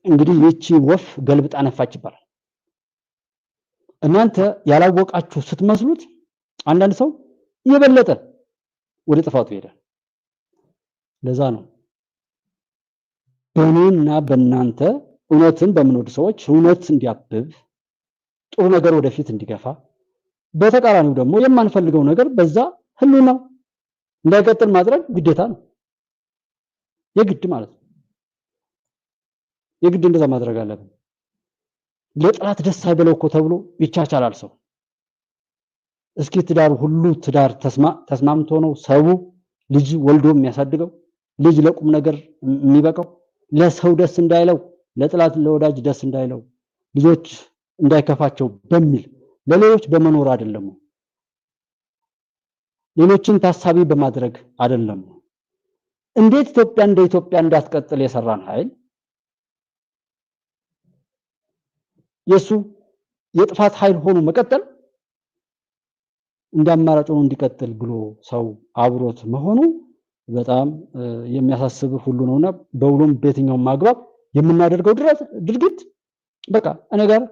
እንግዲህ ይቺ ወፍ ገልብጣ ነፋች ይባላል። እናንተ ያላወቃችሁ ስትመስሉት አንዳንድ ሰው የበለጠ ወደ ጥፋቱ ይሄዳል። ለዛ ነው በእኔና በእናንተ እውነትን በምንወድ ሰዎች እውነት እንዲያብብ ጥሩ ነገር ወደፊት እንዲገፋ፣ በተቃራኒው ደግሞ የማንፈልገው ነገር በዛ ህሉና እንዳይቀጥል ማድረግ ግዴታ ነው። የግድ ማለት ነው። የግድ እንደዛ ማድረግ አለብን። ለጥላት ደስ አይበለው እኮ ተብሎ ይቻቻላል ሰው። እስኪ ትዳር ሁሉ ትዳር ተስማምቶ ነው ሰው ልጅ ወልዶ የሚያሳድገው? ልጅ ለቁም ነገር የሚበቃው? ለሰው ደስ እንዳይለው፣ ለጥላት ለወዳጅ ደስ እንዳይለው፣ ልጆች እንዳይከፋቸው በሚል ለሌሎች በመኖር አይደለም። ሌሎችን ታሳቢ በማድረግ አይደለም። እንዴት ኢትዮጵያ እንደ ኢትዮጵያ እንዳትቀጥል የሰራን ኃይል የሱ የጥፋት ኃይል ሆኖ መቀጠል እንዳማራጭ ሆኖ እንዲቀጥል ብሎ ሰው አብሮት መሆኑ በጣም የሚያሳስብ ሁሉ ነውና በሁሉም በየትኛው ማግባብ የምናደርገው ድርጊት በቃ እኔ ጋር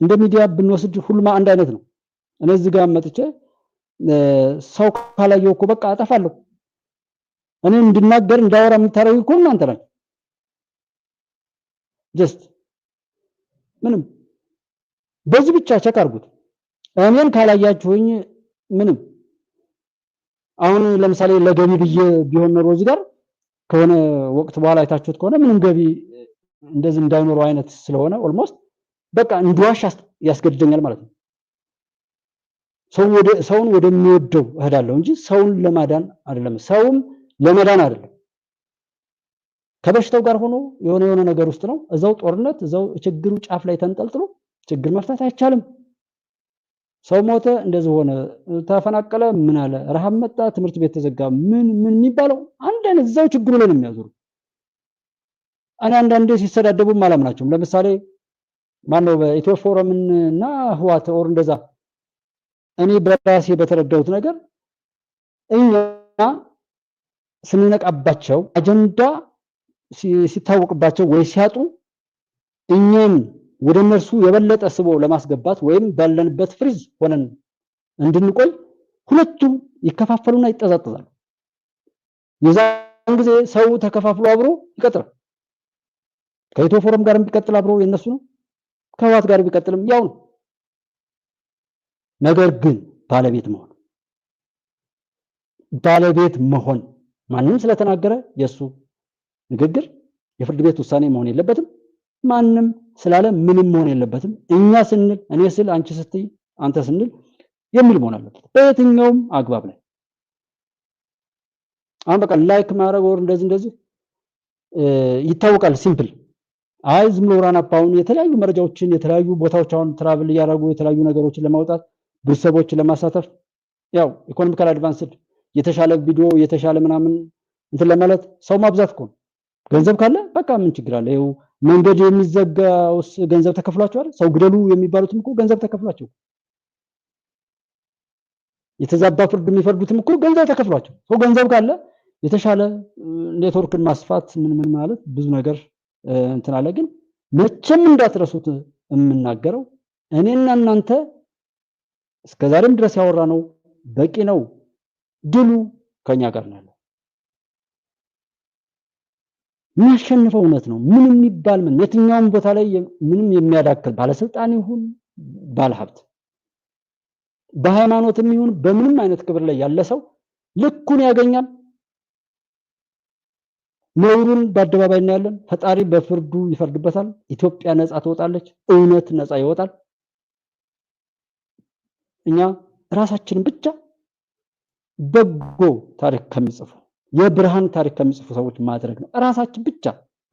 እንደ ሚዲያ ብንወስድ ሁሉም አንድ አይነት ነው። እኔ እዚህ ጋር መጥቼ ሰው ካላየው እኮ በቃ አጠፋለሁ። እኔ እንድናገር እንዳወራ የምታረጉ እኮ እናንተ ናችሁ። ጀስት ምንም በዚህ ብቻ ቸክ አድርጉት። እኔን ካላያችሁኝ ምንም አሁን ለምሳሌ ለገቢ ብዬ ቢሆን ኖሮ እዚህ ጋር ከሆነ ወቅት በኋላ አይታችሁት ከሆነ ምንም ገቢ እንደዚህ እንዳይኖረው አይነት ስለሆነ ኦልሞስት በቃ እንድዋሽ ያስገድደኛል ማለት ነው። ሰውን ወደሚወደው እሄዳለሁ እንጂ ሰውን ለማዳን አይደለም፣ ሰውም ለመዳን አይደለም። ከበሽታው ጋር ሆኖ የሆነ ነገር ውስጥ ነው፣ እዛው ጦርነት፣ እዛው ችግሩ ጫፍ ላይ ተንጠልጥሎ ችግር መፍታት አይቻልም። ሰው ሞተ፣ እንደዚህ ሆነ፣ ተፈናቀለ፣ ምን አለ፣ ረሃብ መጣ፣ ትምህርት ቤት ተዘጋ፣ ምን የሚባለው አንድ አይነት እዛው ችግሩ ላይ ነው የሚያዙሩ። እኔ አንዳንዴ ሲሰዳደቡም አላምናቸውም። ለምሳሌ ማነው በኢትዮ ፎረምና ህዋት ኦር እንደዛ እኔ በራሴ በተረዳሁት ነገር እኛ ስንነቃባቸው አጀንዳ ሲታወቅባቸው ወይ ሲያጡ እኛን ወደ እነርሱ የበለጠ ስቦ ለማስገባት ወይም ባለንበት ፍሪዝ ሆነን እንድንቆይ ሁለቱም ይከፋፈሉና ይጠዛጠዛሉ። የዛን ጊዜ ሰው ተከፋፍሎ አብሮ ይቀጥላል። ከኢትዮ ፎረም ጋር ቢቀጥል አብሮ የነሱ ነው፣ ከህዋት ጋር ቢቀጥልም ያው ነው። ነገር ግን ባለቤት መሆን ማንም ስለተናገረ የሱ ንግግር የፍርድ ቤት ውሳኔ መሆን የለበትም። ማንም ስላለ ምንም መሆን የለበትም። እኛ ስንል፣ እኔ ስል፣ አንቺ ስትይ፣ አንተ ስንል የሚል መሆን አለበት በየትኛውም አግባብ ላይ። አሁን በቃ ላይክ ማድረግ ወር እንደዚህ ይታወቃል። ሲምፕል አይ ዝም ብሎ ራን አፕ አሁን የተለያዩ መረጃዎችን የተለያዩ ቦታዎች አሁን ትራቭል እያደረጉ የተለያዩ ነገሮችን ለማውጣት ቤተሰቦችን ለማሳተፍ ያው ኢኮኖሚካል አድቫንስድ የተሻለ ቪዲዮ የተሻለ ምናምን እንትን ለማለት ሰው ማብዛት እኮ ነው። ገንዘብ ካለ በቃ ምን ችግር አለ? ይኸው መንገድ የሚዘጋውስ ገንዘብ ተከፍሏቸው አይደል? ሰው ግደሉ የሚባሉትም እኮ ገንዘብ ተከፍሏቸው፣ የተዛባ ፍርድ የሚፈርዱትም እኮ ገንዘብ ተከፍሏቸው። ሰው ገንዘብ ካለ የተሻለ ኔትወርክን ማስፋት ምን ማለት ብዙ ነገር እንትን አለ። ግን መቼም እንዳትረሱት የምናገረው እኔና እናንተ እስከዛሬም ድረስ ያወራነው በቂ ነው። ድሉ ከኛ ጋር ነው ያለው። የሚያሸንፈው እውነት ነው። ምን የሚባል ምን የትኛውም ቦታ ላይ ምንም የሚያዳክል ባለስልጣን ይሁን ባለሀብት፣ በሃይማኖትም ይሁን በምንም አይነት ክብር ላይ ያለ ሰው ልኩን ያገኛል። ነውሩን በአደባባይ እናያለን። ፈጣሪ በፍርዱ ይፈርድበታል። ኢትዮጵያ ነፃ ትወጣለች። እውነት ነፃ ይወጣል። እኛ ራሳችንን ብቻ በጎ ታሪክ ከሚጽፉ የብርሃን ታሪክ ከሚጽፉ ሰዎች ማድረግ ነው። ራሳችን ብቻ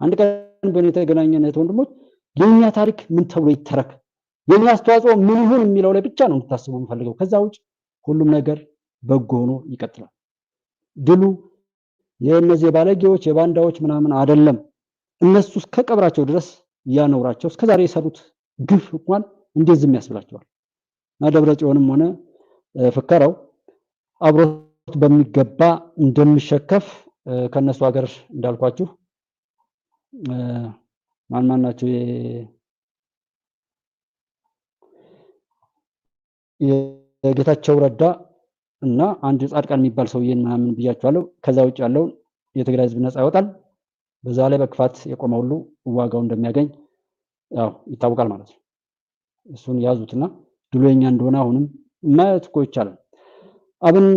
አንድ ቀን በእኔ የተገናኘን ወንድሞች የኛ ታሪክ ምን ተብሎ ይተረክ፣ የኛ አስተዋጽኦ ምን ይሁን የሚለው ላይ ብቻ ነው እንድታስቡ የምፈልገው። ከዛ ውጭ ሁሉም ነገር በጎ ሆኖ ይቀጥላል። ድሉ የእነዚህ ባለጌዎች የባንዳዎች ምናምን አይደለም። እነሱ እስከ ቀብራቸው ድረስ ያኖራቸው እስከዛሬ የሰሩት ግፍ እንኳን እንዴት ዝም ያስብላቸዋል? እና ደብረጽዮንም ሆነ ፍከራው አብሮት በሚገባ እንደሚሸከፍ ከነሱ ሀገር እንዳልኳችሁ ማን ናቸው የጌታቸው ረዳ እና አንድ ጻድቃን የሚባል ሰውዬን ምናምን ብያቸዋለሁ። ከዛ ውጭ ያለውን የትግራይ ህዝብ ነፃ ያወጣል። በዛ ላይ በክፋት የቆመ ሁሉ ዋጋው እንደሚያገኝ ያው ይታወቃል ማለት ነው። እሱን ያዙትና ድሉ የኛ እንደሆነ አሁንም ማየት እኮ ይቻላል።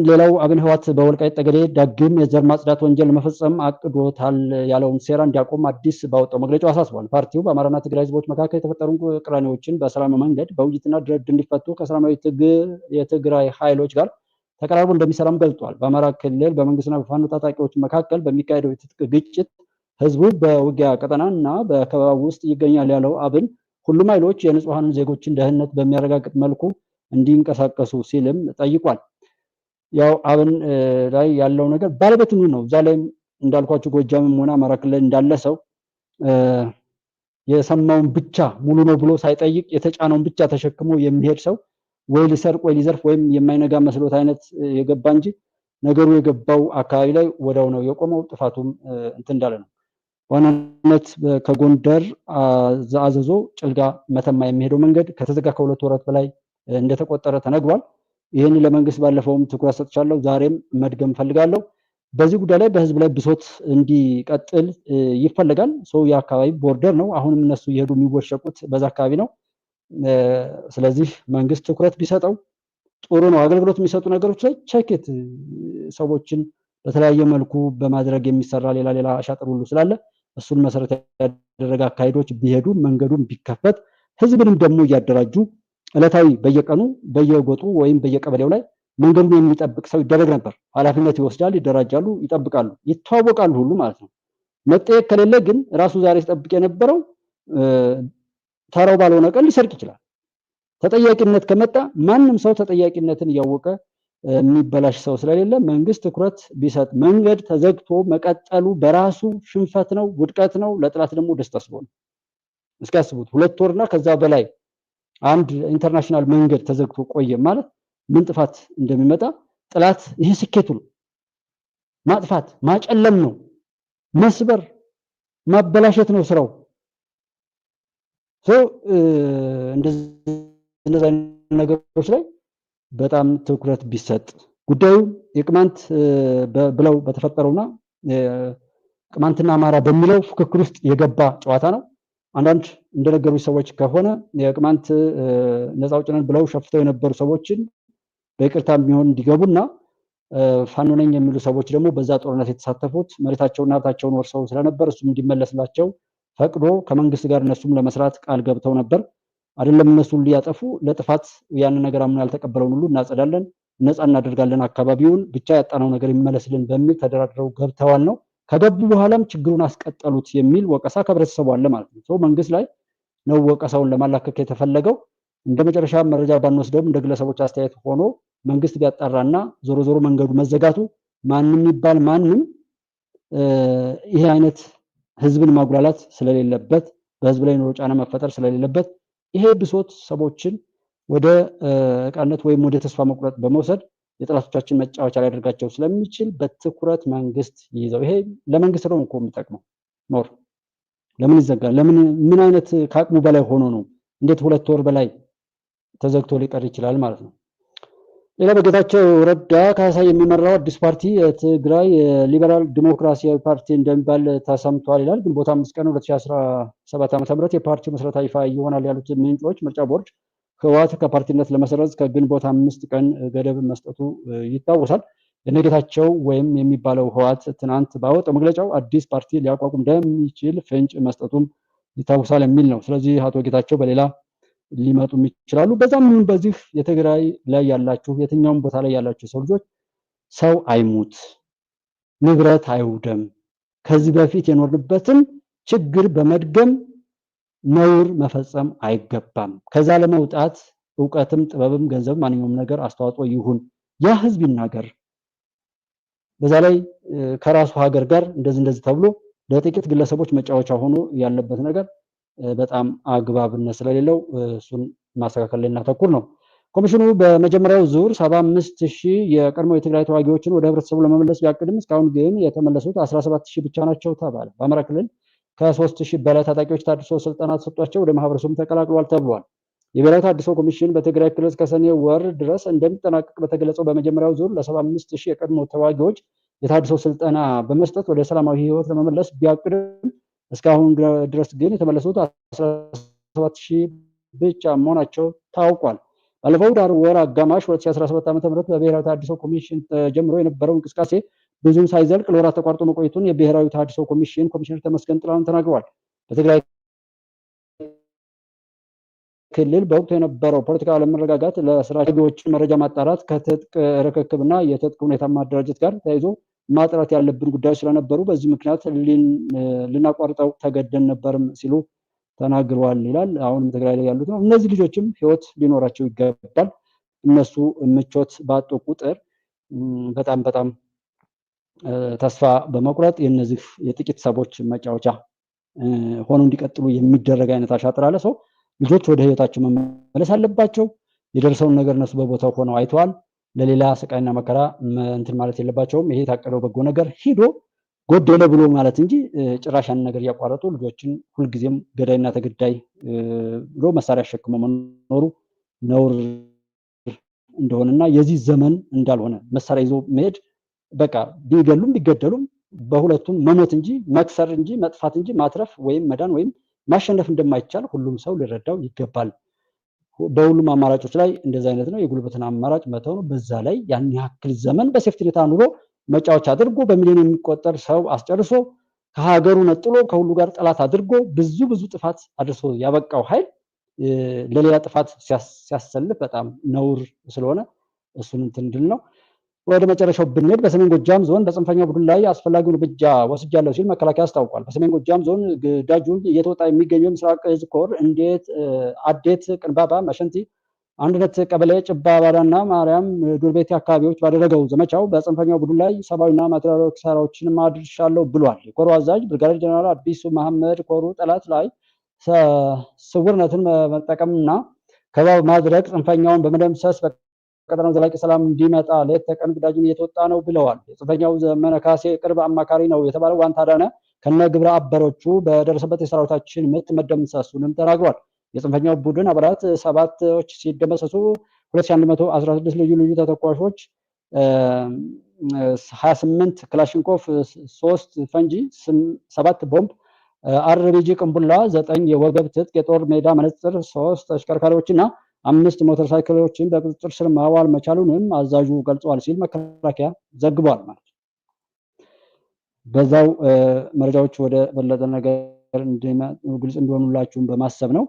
ሌላው አብን ህወሓት በወልቃይት ጠገዴ ዳግም የዘር ማጽዳት ወንጀል መፈጸም አቅዶታል ያለውን ሴራ እንዲያቆም አዲስ ባወጣው መግለጫው አሳስቧል። ፓርቲው በአማራና ትግራይ ህዝቦች መካከል የተፈጠሩ ቅራኔዎችን በሰላማዊ መንገድ በውይይትና ድርድር እንዲፈቱ ከሰላማዊ የትግራይ ኃይሎች ጋር ተቀራርቦ እንደሚሰራም ገልጧል። በአማራ ክልል በመንግስትና በፋኖ ታጣቂዎች መካከል በሚካሄደው የትጥቅ ግጭት ህዝቡ በውጊያ ቀጠና እና በከበባ ውስጥ ይገኛል ያለው አብን ሁሉም ኃይሎች የንጹሐን ዜጎችን ደህንነት በሚያረጋግጥ መልኩ እንዲንቀሳቀሱ ሲልም ጠይቋል። ያው አብን ላይ ያለው ነገር ባለቤትኑ ነው። እዛ ላይ እንዳልኳችሁ ጎጃምም ሆነ አማራ ክልል እንዳለ ሰው የሰማውን ብቻ ሙሉ ነው ብሎ ሳይጠይቅ የተጫነውን ብቻ ተሸክሞ የሚሄድ ሰው ወይ ሊሰርቅ ወይ ሊዘርፍ ወይም የማይነጋ መስሎት አይነት የገባ እንጂ ነገሩ የገባው አካባቢ ላይ ወዳው ነው የቆመው። ጥፋቱም እንትን እንዳለ ነው። ዋናነት ከጎንደር አዘዞ ጭልጋ መተማ የሚሄደው መንገድ ከተዘጋ ከ2 ወራት በላይ እንደተቆጠረ ተነግሯል። ይህን ለመንግስት ባለፈውም ትኩረት ሰጥቻለሁ፣ ዛሬም መድገም ፈልጋለሁ። በዚህ ጉዳይ ላይ በህዝብ ላይ ብሶት እንዲቀጥል ይፈልጋል። ሰው የአካባቢ ቦርደር ነው። አሁንም እነሱ እየሄዱ የሚወሸቁት በዛ አካባቢ ነው። ስለዚህ መንግስት ትኩረት ቢሰጠው ጥሩ ነው። አገልግሎት የሚሰጡ ነገሮች ላይ ቸኬት ሰዎችን በተለያየ መልኩ በማድረግ የሚሰራ ሌላ አሻጥር ሁሉ ስላለ እሱን መሰረት ያደረገ አካሄዶች ቢሄዱ መንገዱን ቢከፈት ህዝብንም ደግሞ እያደራጁ ዕለታዊ በየቀኑ በየጎጡ ወይም በየቀበሌው ላይ መንገዱን የሚጠብቅ ሰው ይደረግ ነበር። ኃላፊነት ይወስዳል፣ ይደራጃሉ፣ ይጠብቃሉ፣ ይተዋወቃሉ ሁሉ ማለት ነው። መጠየቅ ከሌለ ግን ራሱ ዛሬ ሲጠብቅ የነበረው ተራው ባልሆነ ቀን ሊሰርቅ ይችላል። ተጠያቂነት ከመጣ ማንም ሰው ተጠያቂነትን እያወቀ የሚበላሽ ሰው ስለሌለ መንግስት ትኩረት ቢሰጥ፣ መንገድ ተዘግቶ መቀጠሉ በራሱ ሽንፈት ነው፣ ውድቀት ነው። ለጥላት ደግሞ ደስታ ስለሆነ እስኪ ያስቡት 2 ወርና ከዛ በላይ አንድ ኢንተርናሽናል መንገድ ተዘግቶ ቆየ ማለት ምን ጥፋት እንደሚመጣ ጥላት ይሄ ስኬቱ ነው። ማጥፋት ማጨለም ነው፣ መስበር ማበላሸት ነው ስራው። እንደዚህ ነገሮች ላይ በጣም ትኩረት ቢሰጥ ጉዳዩ የቅማንት ብለው በተፈጠረውና ቅማንትና አማራ በሚለው ፍክክር ውስጥ የገባ ጨዋታ ነው። አንዳንድ እንደነገሩ ሰዎች ከሆነ የቅማንት ነፃ አውጪ ነን ብለው ሸፍተው የነበሩ ሰዎችን በይቅርታ የሚሆን እንዲገቡና ፋኖ ነኝ የሚሉ ሰዎች ደግሞ በዛ ጦርነት የተሳተፉት መሬታቸውና ሀብታቸውን ወርሰው ስለነበር እሱም እንዲመለስላቸው ፈቅዶ ከመንግስት ጋር እነሱም ለመስራት ቃል ገብተው ነበር። አይደለም እነሱን ሊያጠፉ ለጥፋት ያንን ነገር አምነው ያልተቀበለውን ሁሉ እናጸዳለን፣ ነፃ እናደርጋለን፣ አካባቢውን ብቻ ያጣነው ነገር ይመለስልን በሚል ተደራድረው ገብተዋል ነው። ከገቡ በኋላም ችግሩን አስቀጠሉት የሚል ወቀሳ ከህብረተሰቡ አለ ማለት ነው። መንግስት ላይ ነው ወቀሳውን ለማላከክ የተፈለገው። እንደ መጨረሻ መረጃ ባንወስደውም እንደ ግለሰቦች አስተያየት ሆኖ መንግስት ቢያጣራና ዞሮ ዞሮ መንገዱ መዘጋቱ ማንም ይባል ማንም ይሄ አይነት ህዝብን ማጉላላት ስለሌለበት፣ በህዝብ ላይ ኑሮ ጫና መፈጠር ስለሌለበት ይሄ ብሶት ሰዎችን ወደ ዕቃነት ወይም ወደ ተስፋ መቁረጥ በመውሰድ የጥላቶቻችን መጫወቻ ሊያደርጋቸው ስለሚችል በትኩረት መንግስት ይይዘው። ይሄ ለመንግስት ነው እኮ የሚጠቅመው። ኖር ለምን ይዘጋል? ምን አይነት ከአቅሙ በላይ ሆኖ ነው? እንዴት 2 ወር በላይ ተዘግቶ ሊቀር ይችላል ማለት ነው። ሌላ በጌታቸው ረዳ ካሳይ የሚመራው አዲስ ፓርቲ የትግራይ ሊበራል ዲሞክራሲያዊ ፓርቲ እንደሚባል ተሰምቷል ይላል። ግንቦት 5 ቀን 2017 ዓ.ም የፓርቲው መስረታ ይፋ ይሆናል ያሉት ምንጮች ምርጫ ቦርድ ህወሓት ከፓርቲነት ለመሰረዝ ከግንቦት 5 ቀን ገደብ መስጠቱ ይታወሳል። የነጌታቸው ወይም የሚባለው ህወሓት ትናንት ባወጣው መግለጫው አዲስ ፓርቲ ሊያቋቁም እንደሚችል ፍንጭ መስጠቱም ይታወሳል የሚል ነው። ስለዚህ አቶ ጌታቸው በሌላ ሊመጡም ይችላሉ። በዛም ይሁን በዚህ የትግራይ ላይ ያላችሁ የትኛውም ቦታ ላይ ያላችሁ ሰው ልጆች ሰው አይሙት፣ ንብረት አይውደም፣ ከዚህ በፊት የኖርንበትን ችግር በመድገም ነውር መፈጸም አይገባም። ከዛ ለመውጣት ዕውቀትም ጥበብም ገንዘብ ማንኛውም ነገር አስተዋጽኦ ይሁን፣ ያ ህዝብ ይናገር። በዛ ላይ ከራሱ ሀገር ጋር እንደዚህ ተብሎ ለጥቂት ግለሰቦች መጫወቻ ሆኖ ያለበት ነገር በጣም አግባብነት ስለሌለው እሱን ማስተካከል ላይ እናተኩር ነው። ኮሚሽኑ በመጀመሪያው ዙር 75000 የቀድሞ የትግራይ ተዋጊዎችን ወደ ህብረተሰቡ ለመመለስ ቢያቅድም እስካሁን ግን የተመለሱት 17000 ብቻ ናቸው ተባለ። በአማራ ክልል ከ3000 በላይ ታጣቂዎች ታድሶ ስልጠና ተሰጥቷቸው ወደ ማህበረሰቡ ተቀላቅለዋል ተብሏል። የብሔራዊ ታድሶ ኮሚሽን በትግራይ ክልል እስከ ሰኔ ወር ድረስ እንደሚጠናቀቅ በተገለጸው በመጀመሪያው ዙር ለ75000 የቀድሞ ተዋጊዎች የታድሶ ስልጠና በመስጠት ወደ ሰላማዊ ህይወት ለመመለስ ቢያቅድም እስካሁን ድረስ ግን የተመለሱት 17000 ብቻ መሆናቸው ታውቋል። ባለፈው ዳር ወር አጋማሽ 2017 ዓ.ም በብሔራዊ ታድሶ ኮሚሽን ተጀምሮ የነበረው እንቅስቃሴ ብዙም ሳይዘልቅ ለወራት ተቋርጦ መቆየቱን የብሔራዊ ታድሶ ኮሚሽን ኮሚሽነር ተመስገን ጥላሁን ተናግረዋል። በትግራይ ክልል በወቅቱ የነበረው ፖለቲካ አለመረጋጋት ለስራዎችን መረጃ ማጣራት ከትጥቅ ርክክብና የትጥቅ ሁኔታ ማደራጀት ጋር ተያይዞ ማጥራት ያለብን ጉዳዮች ስለነበሩ በዚህ ምክንያት ልናቋርጠው ተገደን ነበርም ሲሉ ተናግረዋል ይላል። አሁንም ትግራይ ላይ ያሉት ነው። እነዚህ ልጆችም ህይወት ሊኖራቸው ይገባል። እነሱ ምቾት ባጡ ቁጥር በጣም ተስፋ በመቁረጥ የነዚህ የጥቂት ሰዎች መጫወቻ ሆኖ እንዲቀጥሉ የሚደረግ አይነት አሻጥር አለ። ሰው ልጆች ወደ ህይወታቸው መመለስ አለባቸው። የደረሰውን ነገር እነሱ በቦታው ሆነው አይተዋል። ለሌላ ስቃይና መከራ እንትን ማለት የለባቸውም። ይሄ የታቀደው በጎ ነገር ሂዶ ጎደለ ብሎ ማለት እንጂ ጭራሽ ያን ነገር እያቋረጡ ልጆችን ሁልጊዜም ገዳይና ተገዳይ ብሎ መሳሪያ አሸክሞ መኖሩ ነውር እንደሆነና የዚህ ዘመን እንዳልሆነ መሳሪያ ይዞ መሄድ በቃ ቢገሉም ቢገደሉም በሁለቱም መሞት እንጂ መክሰር እንጂ መጥፋት እንጂ ማትረፍ ወይም መዳን ወይም ማሸነፍ እንደማይቻል ሁሉም ሰው ሊረዳው ይገባል። በሁሉም አማራጮች ላይ እንደዛ አይነት ነው። የጉልበትን አማራጭ መተው ነው። በዛ ላይ ያን ያክል ዘመን በሴፍቲኔት አኑሮ መጫወቻ አድርጎ በሚሊዮን የሚቆጠር ሰው አስጨርሶ ከሀገሩ ነጥሎ ከሁሉ ጋር ጠላት አድርጎ ብዙ ጥፋት አድርሶ ያበቃው ኃይል ለሌላ ጥፋት ሲያሰልፍ በጣም ነውር ስለሆነ እሱን እንትን እንድል ነው። ወደ መጨረሻው ብንሄድ በሰሜን ጎጃም ዞን በጽንፈኛው ቡድን ላይ አስፈላጊውን እርምጃ ወስጃለሁ ሲል መከላከያ አስታውቋል። በሰሜን ጎጃም ዞን ግዳጁን እየተወጣ የሚገኘው ምስራቅ እዝ ኮር አዴት፣ ቅንባባ፣ መሸንቲ አንድነት ቀበሌ፣ ጭባ ባዳና ማርያም ዱርቤቴ አካባቢዎች ባደረገው ዘመቻው በጽንፈኛው ቡድን ላይ ሰብአዊና ማቴሪያላዊ ኪሳራዎችን አድርሻለሁ ብሏል። የኮሩ አዛዥ ብርጋዴር ጀነራል አዲሱ መሐመድ ኮሩ ጠላት ላይ ስውርነትን መጠቀምና ከበባ ማድረግ ጽንፈኛውን በመደምሰስ ቀጠናው ዘላቂ ሰላም እንዲመጣ ሌት ተቀን ግዳጁን እየተወጣ ነው ብለዋል። የጽንፈኛው ዘመነ ካሴ ቅርብ አማካሪ ነው የተባለው ዋንታዳነ ከነ ግብረ አበሮቹ በደረሰበት የሰራዊታችን ምት መደምሰሱንም ተናግሯል። የጽንፈኛው ቡድን አባላት 7ዎች ሲደመሰሱ 2116 ልዩ ተተኳሾች፣ 28 ክላሽንኮቭ፣ 3 ፈንጂ፣ 7 ቦምብ፣ አርቢጂ ቅንቡላ፣ 9 የወገብ ትጥቅ፣ የጦር ሜዳ መነጽር፣ 3 ተሽከርካሪዎችና 5 ሞተር ሳይክሎችን በቁጥጥር ስር ማዋል መቻሉንም አዛዡ ገልጸዋል ሲል መከላከያ ዘግቧል። ማለት በዛው መረጃዎች ወደ በለጠ ነገር ግልጽ እንዲሆኑላችሁም በማሰብ ነው።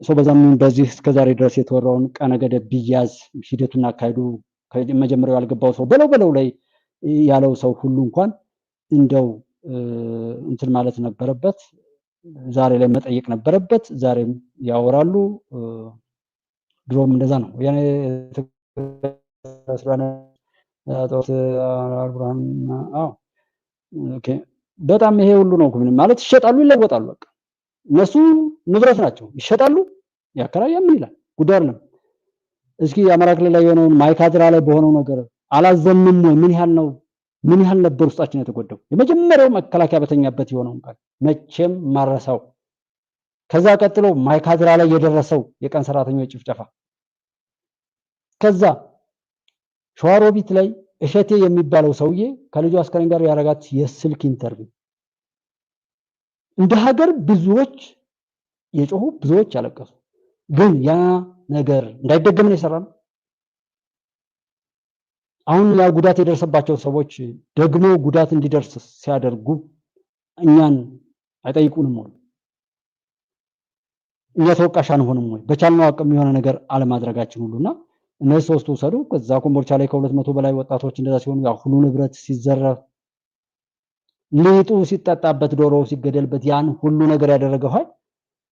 በዛም በዚህ እስከዛሬ ድረስ የተወራውን ቀነ ገደብ ቢያዝ ሂደቱና አካሄዱ ከመጀመሪያው ያልገባው ሰው በለው ላይ ያለው ሰው ሁሉ እንኳን እንደው እንትን ማለት ነበረበት። ዛሬ ላይ መጠየቅ ነበረበት። ዛሬም ያወራሉ። ድሮም እንደዛ ነው። ያኔ በጣም ይሄ ሁሉ ነው ማለት ይሸጣሉ፣ ይለወጣሉ። በቃ እነሱ ንብረት ናቸው፣ ይሸጣሉ። ያከራያ ምን ይላል ጉዳይ አይደለም። እስኪ የአማራ ክልል ላይ የሆነውን ማይካድራ ላይ በሆነው ነገር አላዘንም ወይ? ምን ያህል ነበር ውስጣችን የተጎዳው? የመጀመሪያው መከላከያ በተኛበት የሆነው ቃል መቼም ማረሳው። ከዛ ቀጥሎ ማይካድራ ላይ የደረሰው የቀን ሰራተኞች ጭፍጨፋ፣ ከዛ ሸዋሮቢት ላይ እሸቴ የሚባለው ሰውዬ ከልጁ አስከሬን ጋር ያረጋት የስልክ ኢንተርቪው፣ እንደ ሀገር ብዙዎች የጮሁ ብዙዎች ያለቀሱ፣ ግን ያ ነገር እንዳይደገም ነው የሰራነው። አሁን ያ ጉዳት የደረሰባቸው ሰዎች ደግሞ ጉዳት እንዲደርስ ሲያደርጉ እኛን አይጠይቁንም ወይ? እኛ ተወቃሽ አንሆንም ወይ? በቻልነው አቅም የሆነ ነገር አለማድረጋችን ሁሉና እነዚህ ሶስቱ ሰዱ። ከዛ ኮምቦልቻ ላይ ከ200 በላይ ወጣቶች እንደዛ ሲሆኑ ያ ሁሉ ንብረት ሲዘረፍ፣ ሊጡ ሲጠጣበት፣ ዶሮ ሲገደልበት ያን ሁሉ ነገር ያደረገው ኃይል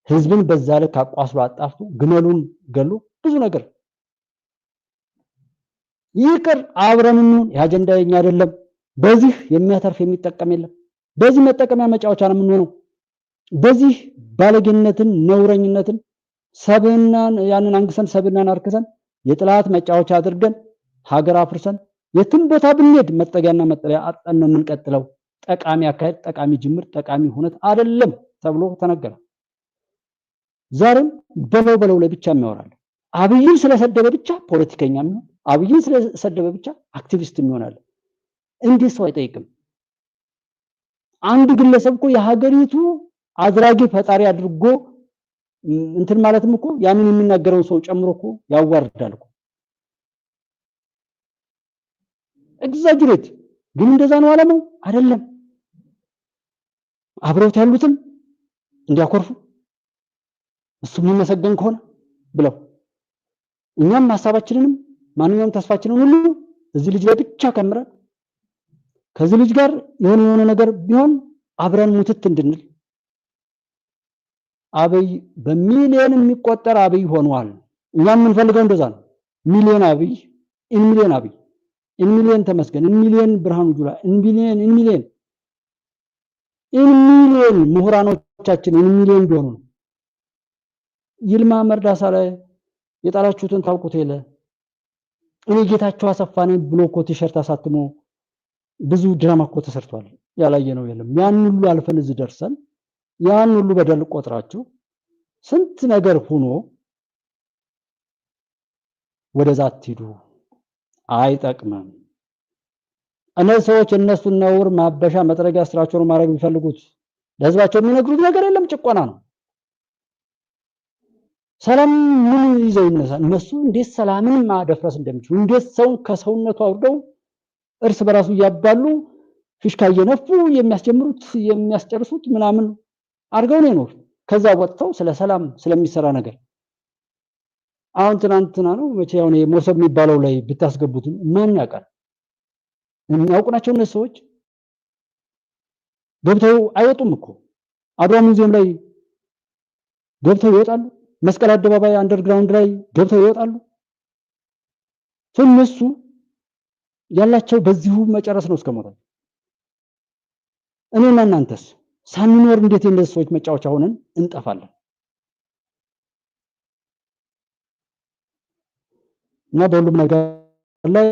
ህዝብን በዛ ልክ አቋስሎ አጣፍቶ ግመሉን ገሉ ብዙ ነገር ይቅር አብረን እንሁን። የአጀንዳ የኛ አይደለም። በዚህ የሚያተርፍ የሚጠቀም የለም። በዚህ መጠቀሚያ መጫወቻ ነው የምንሆነው። በዚህ ባለጌነትን፣ ነውረኝነትን፣ ሰብናን ያንን አንግሰን ሰብናን አርክሰን የጥላት መጫወቻ አድርገን ሀገር አፍርሰን የትም ቦታ ብንሄድ መጠጊያና መጠለያ አጣን ነው የምንቀጥለው። ጠቃሚ አካሄድ፣ ጠቃሚ ጅምር፣ ጠቃሚ ሁነት አይደለም ተብሎ ተነገረ። ዛሬም በለው ላይ ብቻ የሚያወራል። አብይን ስለሰደበ ብቻ ፖለቲከኛ ነው፣ አብይን ስለሰደበ ብቻ አክቲቪስት ይሆናል። እንዴት ሰው አይጠይቅም? አንድ ግለሰብ እኮ የሀገሪቱ አድራጊ ፈጣሪ አድርጎ እንትን ማለትም እኮ ያንን የሚናገረውን ሰው ጨምሮ እኮ ያዋርዳል እኮ። ኤግዛጅሬት ግን እንደዛ ነው ዓላማው አይደለም። አብረውት ያሉትም እንዲያኮርፉ እሱ የሚመሰገን ከሆነ ብለው እኛም ሐሳባችንንም ማንኛውም ተስፋችንን ሁሉ እዚህ ልጅ ላይ ብቻ ከምረን ከዚህ ልጅ ጋር የሆነ ነገር ቢሆን አብረን ሙትት እንድንል አብይ በሚሊዮን የሚቆጠር አብይ ሆኗል። እኛም የምንፈልገው እንደዛ ነው። ሚሊዮን አብይ፣ ሚሊዮን አብይ፣ ሚሊዮን ተመስገን፣ ሚሊዮን ብርሃኑ ጁላ፣ ሚሊዮን ምሁራኖቻችን ሚሊዮን ቢሆኑ ነው። ይልማ መርዳሳ ላይ የጣላችሁትን ታውቁት የለ እኔ ጌታቸው አሰፋ ነኝ ብሎ እኮ ቲሸርት አሳትሞ ብዙ ድራማ እኮ ተሰርቷል። ያላየነው የለም። ያን ሁሉ አልፈን እዚህ ደርሰን ያን ሁሉ በደል ቆጥራችሁ ስንት ነገር ሆኖ ወደዛ አትሂዱ፣ አይጠቅምም። እነዚህ ሰዎች እነሱን ነውር ማበሻ መጥረጊያ ስራቸውን ማድረግ የሚፈልጉት ለህዝባቸው የሚነግሩት ነገር የለም፣ ጭቆና ነው። ሰላም ምን ይዘው ይነሳል? እነሱ እንዴት ሰላምን ማደፍረስ እንደሚችሉ እንዴት ሰው ከሰውነቱ አውርደው እርስ በራሱ ያባሉ ፊሽካ እየነፉ የሚያስጀምሩት የሚያስጨርሱት ምናምን አርገው ነው። ከዛ ወጥተው ስለ ሰላም ስለሚሰራ ነገር አሁን ትናንትና ነው መቼ ያው ሞሰብ የሚባለው ላይ ብታስገቡት ማን ያውቃል? የሚያውቁናቸው እነሱ ሰዎች ገብተው አይወጡም እኮ አድዋ ሙዚየም ላይ ገብተው ይወጣሉ። መስቀል አደባባይ አንደርግራውንድ ላይ ገብተው ይወጣሉ። እነሱ ያላቸው በዚሁ መጨረስ ነው እስከሞታ። እኔና እናንተስ ሳንኖር እንዴት እንደዚህ ሰዎች መጫወቻ ሆነን እንጠፋለን? እና በሁሉም ነገር ላይ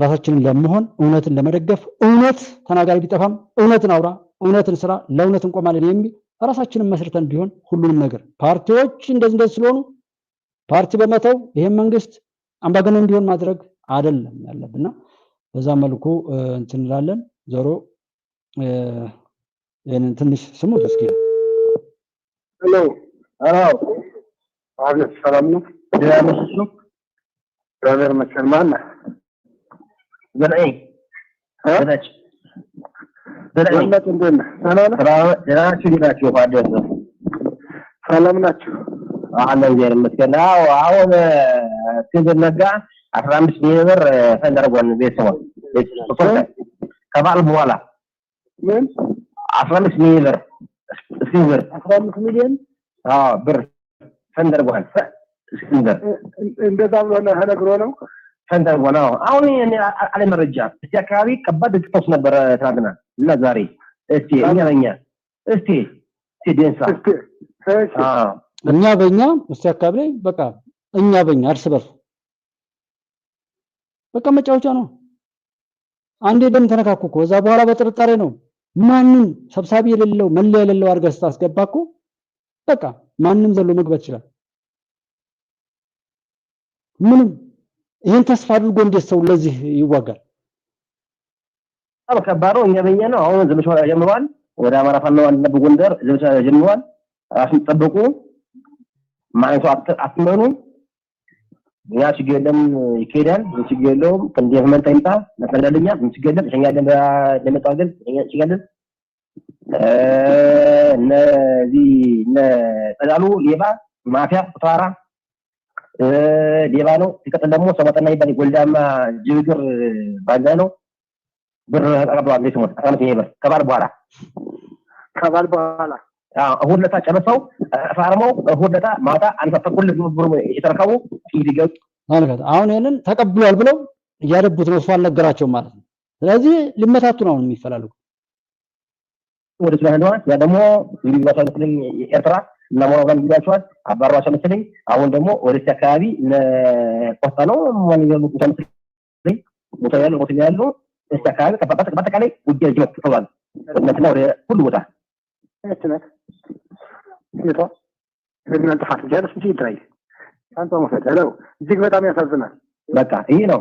ራሳችንን ለመሆን እውነትን ለመደገፍ እውነት ተናጋሪ ቢጠፋም እውነትን አውራ፣ እውነትን ስራ፣ ለእውነት እንቆማለን የሚል ራሳችንን መስርተን ቢሆን ሁሉንም ነገር ፓርቲዎች እንደዚህ ስለሆኑ ፓርቲ በመተው ይሄን መንግስት አምባገነን እንዲሆን ማድረግ አይደለም ያለብንና በዛ መልኩ እንትን እንላለን። ዞሮ ይሄንን ትንሽ ስሙት እስኪ። ሄሎ አራው አብነት ሰላም ነው? ደህና ነው? ብራዘር መሰልማን ዘላይ አዳች ዘላይ እንደነ ደህና ናችሁ? ፋደስ ሰላም ናችሁ? አለ ዘር መስከናው አሁን ትንሽ ነጋ 15 ሚሊዮን ብር ፈንደርጎን ቤተሰብ ከበዓል በኋላ ምን 15 ሚሊዮን ብር እስኪንበር 15 ሚሊዮን ብር ፈንደርጓል። እስኪንበር እንደዛ ብሎ ነግሮ ነው ፈንደርጓ ነው። አሁን እኔ አለ መረጃ እስቲ አካባቢ ከባድ ግጭቶች ነበር ትናንትና እና ዛሬ እስቲ እኛ እስቲ ሲደንሳ እኛ በእኛ እስቲ አካባቢ ላይ በቃ እኛ በእኛ እርስ በርስ በቃ መጫወቻ ነው። አንዴ ደም ተነካኩ እኮ እዛ በኋላ በጥርጣሬ ነው። ማንንም ሰብሳቢ የሌለው መለያ የሌለው አርገህ ስታስገባ እኮ በቃ ማንንም ዘሎ መግባት ይችላል። ምንም ይሄን ተስፋ አድርጎ እንዴት ሰው ለዚህ ይዋጋል? ከባድ እኛ በእኛ ነው። አሁን ዘመቻ ጀምሯል። ወደ አማራ ፋኖ አንድ በጎንደር ዘመቻ ጀምሯል። ራስን ጠብቁ፣ ማንሱ አትመኑ። ያ ችግር የለም ይኬዳል። ችግር የለውም። ከእንዲህ ህመምታ ይምጣ ለፈለልኛ ችግር የለም። እኛ ለመጣገል እኛ ችግር የለም። እነዚህ ጠላሉ ሌባ ማፊያ ቁጣራ ሌባ ነው። ሲቀጥል ደግሞ ሰማጠና ይባል ጎልዳማ ጅግር ባንዳ ነው። ብር ተቀብሏል። ለስሙ አካውንት ይሄ ብር ከባል በኋላ እሁድ ዕለት ጨርሰው ፋርመው እሁድ ዕለት ማታ አንፈተኩል ብር የተረከቡ ይዲገው ማለት አሁን ይሄንን ተቀብሏል ብለው እያደቡት ነው። እሱ አልነገራቸውም ማለት ነው። ስለዚህ ሊመታቱ ነው የሚፈልጉ ወደ ስለሆነ እንደሆነ ያ ደግሞ እንዲዋሳው ስለኝ ኤርትራ እና ሞራጋን ይላቸዋል አባራቸው መስለኝ። አሁን ደግሞ ወደ አካባቢ ለቆጣ ነው ማን ይዘው ተመስለኝ ሞታያል ሞታያል እስከ አካባቢ በአጠቃላይ ውጊያ ጀምሯል። ለትና ወደ ሁሉ ቦታ እትነት ይቶ ለምን አንተፋት ጀርስ እንጂ ይድራይ አንተ መፈተለው እጅግ በጣም ያሳዝናል። በቃ ይሄ ነው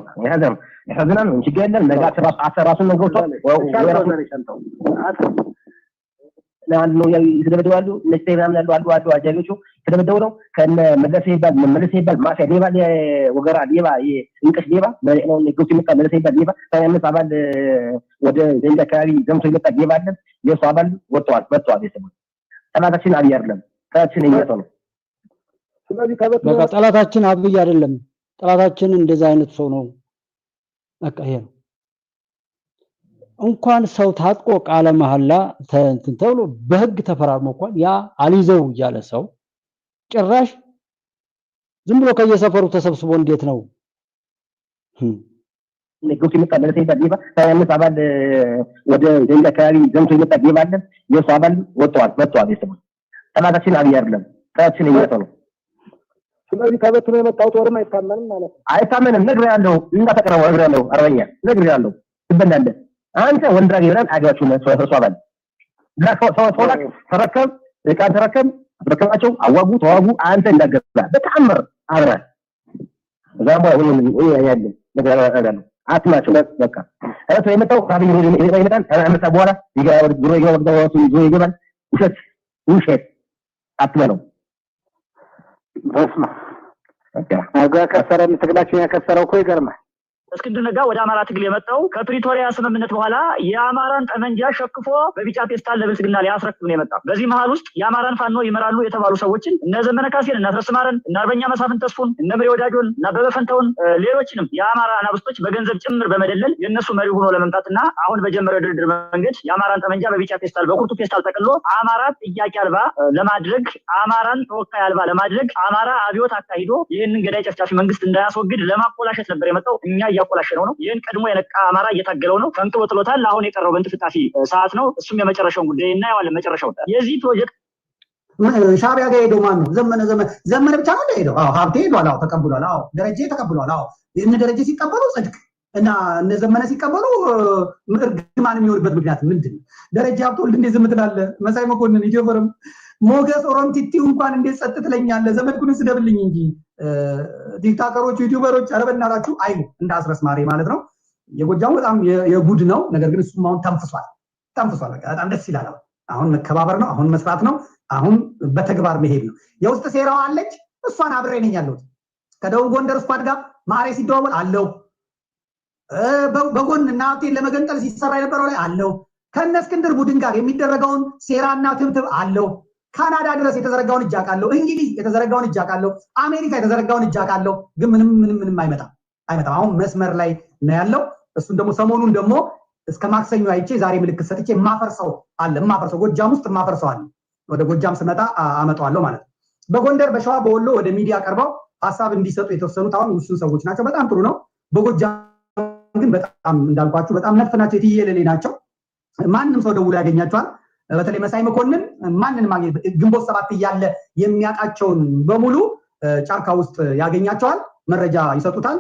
ያሳዝናል። እንጂ ገለን ነገ አሰራሱን ነው ጎቶ ወራሱ ነው ይሰንተው ለአንድ ነው ይደበደባሉ። ለስቴራም ያሉ አሉ አጃጆቹ ተደበደቡ ነው ከነ መለሰ ይባል ማፊያ ሌባ ወገራ ሌባ እንቅሽ ሌባ ነው ንጉስ ይመጣ መለሰ ይባል ሌባ ታያምስ አባል ወደ ዘንድ አካባቢ ዘምቶ ይመጣ ሌባ አለ። የሱ አባል ወጥቷል ይሰሙ ጠላታችን አብይ አይደለም፣ ጠላታችን እየተው ነው። ስለዚህ በቃ ጠላታችን አብይ አይደለም፣ ጠላታችን እንደዛ አይነት ሰው ነው። በቃ ይሄ ነው። እንኳን ሰው ታጥቆ ቃለ መሐላ ተብሎ በህግ ተፈራርሞ እንኳን ያ አልይዘው ያለ ሰው ጭራሽ ዝም ብሎ ከየሰፈሩ ተሰብስቦ እንዴት ነው ንጉስ ይመጣ መለሰ ይባል ሌባ ታያምስ አባል ወደ ዘንድ አካባቢ ዘምቶ ይመጣ ሌባ አለ። የሱ አባል ወጥቷል ይሰሙ ጠላታችን አብይ አይደለም፣ ጠላታችን እየተው ነው። ስለዚህ ከበትሮ የመጣው ጦርም አይታመንም ማለት ነው። አይታመንም። ነግሬያለሁ፣ እንዳተቀረው ነግሬያለሁ። አርበኛ ነግሬያለሁ። ትበላለህ አንተ ወንድራ ይራን አጋቹ ነው ተሰዋባል ለሰው ተረከብ እቃን ተረከባቸው አዋጉ ተዋጉ አንተ እንዳገባ በተአምር አብራ ዛባ ወይ ያያለ ነግሬያለሁ። አትማቸው በቃ እሱ የመጣው ካብኝ ይመጣል አመጣ በኋላ ይገባ ድሮ ይገባል። ውሸት አትበለው። በስማ አጋ ከሰረ ትግላችን ያከሰረው እኮ ይገርማል። እስክንድር ነጋ ወደ አማራ ትግል የመጣው ከፕሪቶሪያ ስምምነት በኋላ የአማራን ጠመንጃ ሸክፎ በቢጫ ፔስታል ለብልጽግና ሊያስረክብ ነው የመጣው። በዚህ መሃል ውስጥ የአማራን ፋኖ ይመራሉ የተባሉ ሰዎችን እነ ዘመነ ካሴን እና አስረስ ማረን እና አርበኛ መሳፍን ተስፉን እነ ምሬ ወዳጆን እና በበፈንተውን ሌሎችንም የአማራ አናብስቶች በገንዘብ ጭምር በመደለል የነሱ መሪ ሆኖ ለመምጣትና አሁን በጀመረው ድርድር መንገድ የአማራን ጠመንጃ በቢጫ ፔስታል በኩርቱ ፔስታል ጠቅሎ አማራ ጥያቄ አልባ ለማድረግ አማራን ተወካይ አልባ ለማድረግ አማራ አብዮት አካሂዶ ይህንን ገዳይ ጨፍጫፊ መንግስት እንዳያስወግድ ለማቆላሸት ነበር የመጣው። እኛ እያቆላሸነው ነው። ይህን ቀድሞ የነቃ አማራ እየታገለው ነው። ፈንቅሎ ጥሎታል። አሁን የቀረው በእንጥፍጣፊ ሰዓት ነው። እሱም የመጨረሻውን ጉዳይ እናየዋለን። መጨረሻው የዚህ ፕሮጀክት ሻዕቢያ ጋር ሄደው ማን ነው? ዘመነ ብቻ ነው ሄደው? አዎ ሀብቴ ሄዷል። አዎ ተቀብሏል። አዎ ደረጀ ተቀብሏል። አዎ እነ ደረጀ ሲቀበሉ ጽድቅ እና እነ ዘመነ ሲቀበሉ እርግማን የሚሆንበት ምክንያት ምንድን ነው? ደረጀ ሀብተወልድ እንዴት ዝም ትላለህ? መሳይ መኮንን ኢትዮፎረም ሞገስ ኦሮምቲቲው እንኳን እንዴት ጸጥ ትለኛለህ? ዘመድኩን ስደብልኝ እንጂ ዲክታተሮቹ ዩቲዩበሮች ኧረ በእናታችሁ አይሉ እንደ አስረስ ማሬ ማለት ነው። የጎጃሙ በጣም የጉድ ነው። ነገር ግን እሱም አሁን ተንፍሷል። በቃ በጣም ደስ ይላል። አሁን መከባበር ነው። አሁን መስራት ነው። አሁን በተግባር መሄድ ነው። የውስጥ ሴራው አለች። እሷን አብሬ ነኝ ያለሁት ከደቡብ ጎንደር ስኳድ ጋር ማሬ ሲደዋወል አለው። በጎን እና ሀብቴን ለመገንጠል ሲሰራ የነበረው ላይ አለው። ከነ እስክንድር ቡድን ጋር የሚደረገውን ሴራና ትብትብ አለው። ካናዳ ድረስ የተዘረጋውን እጅ አውቃለሁ። እንግሊዝ የተዘረጋውን እጅ አውቃለሁ። አሜሪካ የተዘረጋውን እጅ አውቃለሁ። ግን ምንም አይመጣም። አሁን መስመር ላይ ነው ያለው። እሱን ደግሞ ሰሞኑን ደግሞ እስከ ማክሰኞ አይቼ ዛሬ ምልክት ሰጥቼ ማፈርሰው ጎጃም ውስጥ ማፈርሰው አለ። ወደ ጎጃም ስመጣ አመጣዋለሁ ማለት ነው። በጎንደር በሸዋ በወሎ ወደ ሚዲያ ቀርበው ሀሳብ እንዲሰጡ የተወሰኑት አሁን ውስን ሰዎች ናቸው። በጣም ጥሩ ነው። በጎጃም ግን በጣም እንዳልኳችሁ በጣም ነፍ ናቸው። የትየለሌ ናቸው። ማንም ሰው ደውሎ ያገኛቸዋል። በተለይ መሳይ መኮንን ማንንም ማግኘት ግንቦት ሰባት እያለ የሚያጣቸውን በሙሉ ጫካ ውስጥ ያገኛቸዋል። መረጃ ይሰጡታል።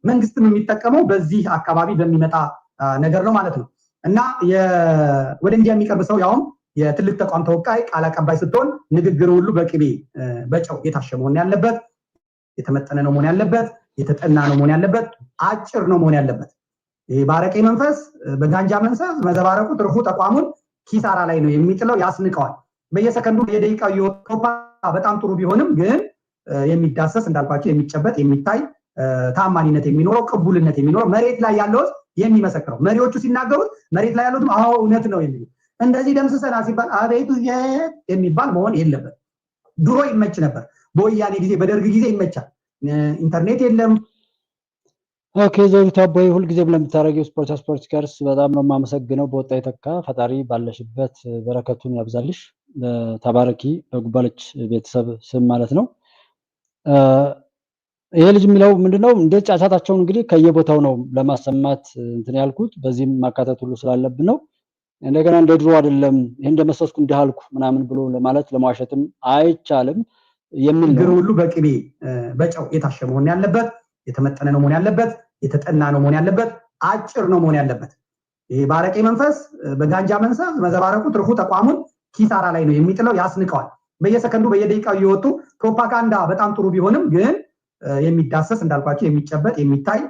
መንግስትም የሚጠቀመው በዚህ አካባቢ በሚመጣ ነገር ነው ማለት ነው። እና ወደ እንዲያ የሚቀርብ ሰው ያውም የትልቅ ተቋም ተወካይ ቃል አቀባይ ስትሆን ንግግር ሁሉ በቅቤ በጨው የታሸ መሆን ያለበት፣ የተመጠነ ነው መሆን ያለበት፣ የተጠና ነው መሆን ያለበት፣ አጭር ነው መሆን ያለበት። ይሄ ባረቄ መንፈስ በጋንጃ መንፈስ መዘባረቁ ትርፉ ተቋሙን ኪሳራ ላይ ነው የሚጥለው፣ ያስንቀዋል። በየሰከንዱ የደቂቃው የወጣው በጣም ጥሩ ቢሆንም ግን የሚዳሰስ እንዳልኳቸው የሚጨበጥ የሚታይ ታማኝነት የሚኖረው ቅቡልነት የሚኖረው መሬት ላይ ያለው የሚመሰክረው መሪዎቹ ሲናገሩት መሬት ላይ ያሉት አዎ እውነት ነው የሚሉ እንደዚህ ደምስሰና ሲባል አቤቱ የሚባል መሆን የለበት። ድሮ ይመች ነበር። በወያኔ ጊዜ በደርግ ጊዜ ይመቻል። ኢንተርኔት የለም። ኦኬ ዘውዲቱ አባይ ሁልጊዜም ለምታደርጊው ስፖርት ጋርስ በጣም ነው የማመሰግነው። በወጣ የተካ ፈጣሪ ባለሽበት በረከቱን ያብዛልሽ። ተባረኪ በጉባለች ቤተሰብ ስም ማለት ነው። ይሄ ልጅ የሚለው ምንድነው እንደ ጫጫታቸውን እንግዲህ ከየቦታው ነው ለማሰማት እንትን ያልኩት። በዚህም ማካተት ሁሉ ስላለብን ነው። እንደገና እንደ ድሮ አይደለም ይሄ እንደመሰስኩ እንዳልኩ ምናምን ብሎ ለማለት ለማዋሸትም አይቻልም የሚል ግር ሁሉ በቅቤ በጨው የታሸ መሆን ያለበት፣ የተመጠነ ነው መሆን ያለበት፣ የተጠና ነው መሆን ያለበት፣ አጭር ነው መሆን ያለበት። ይሄ ባረቄ መንፈስ በጋንጃ መንፈስ መዘባረቁ ትርፉ ተቋሙን ኪሳራ ላይ ነው የሚጥለው፣ ያስንቀዋል። በየሰከንዱ በየደቂቃው እየወጡ ፕሮፓጋንዳ በጣም ጥሩ ቢሆንም ግን የሚዳሰስ እንዳልኳቸው የሚጨበጥ የሚታይ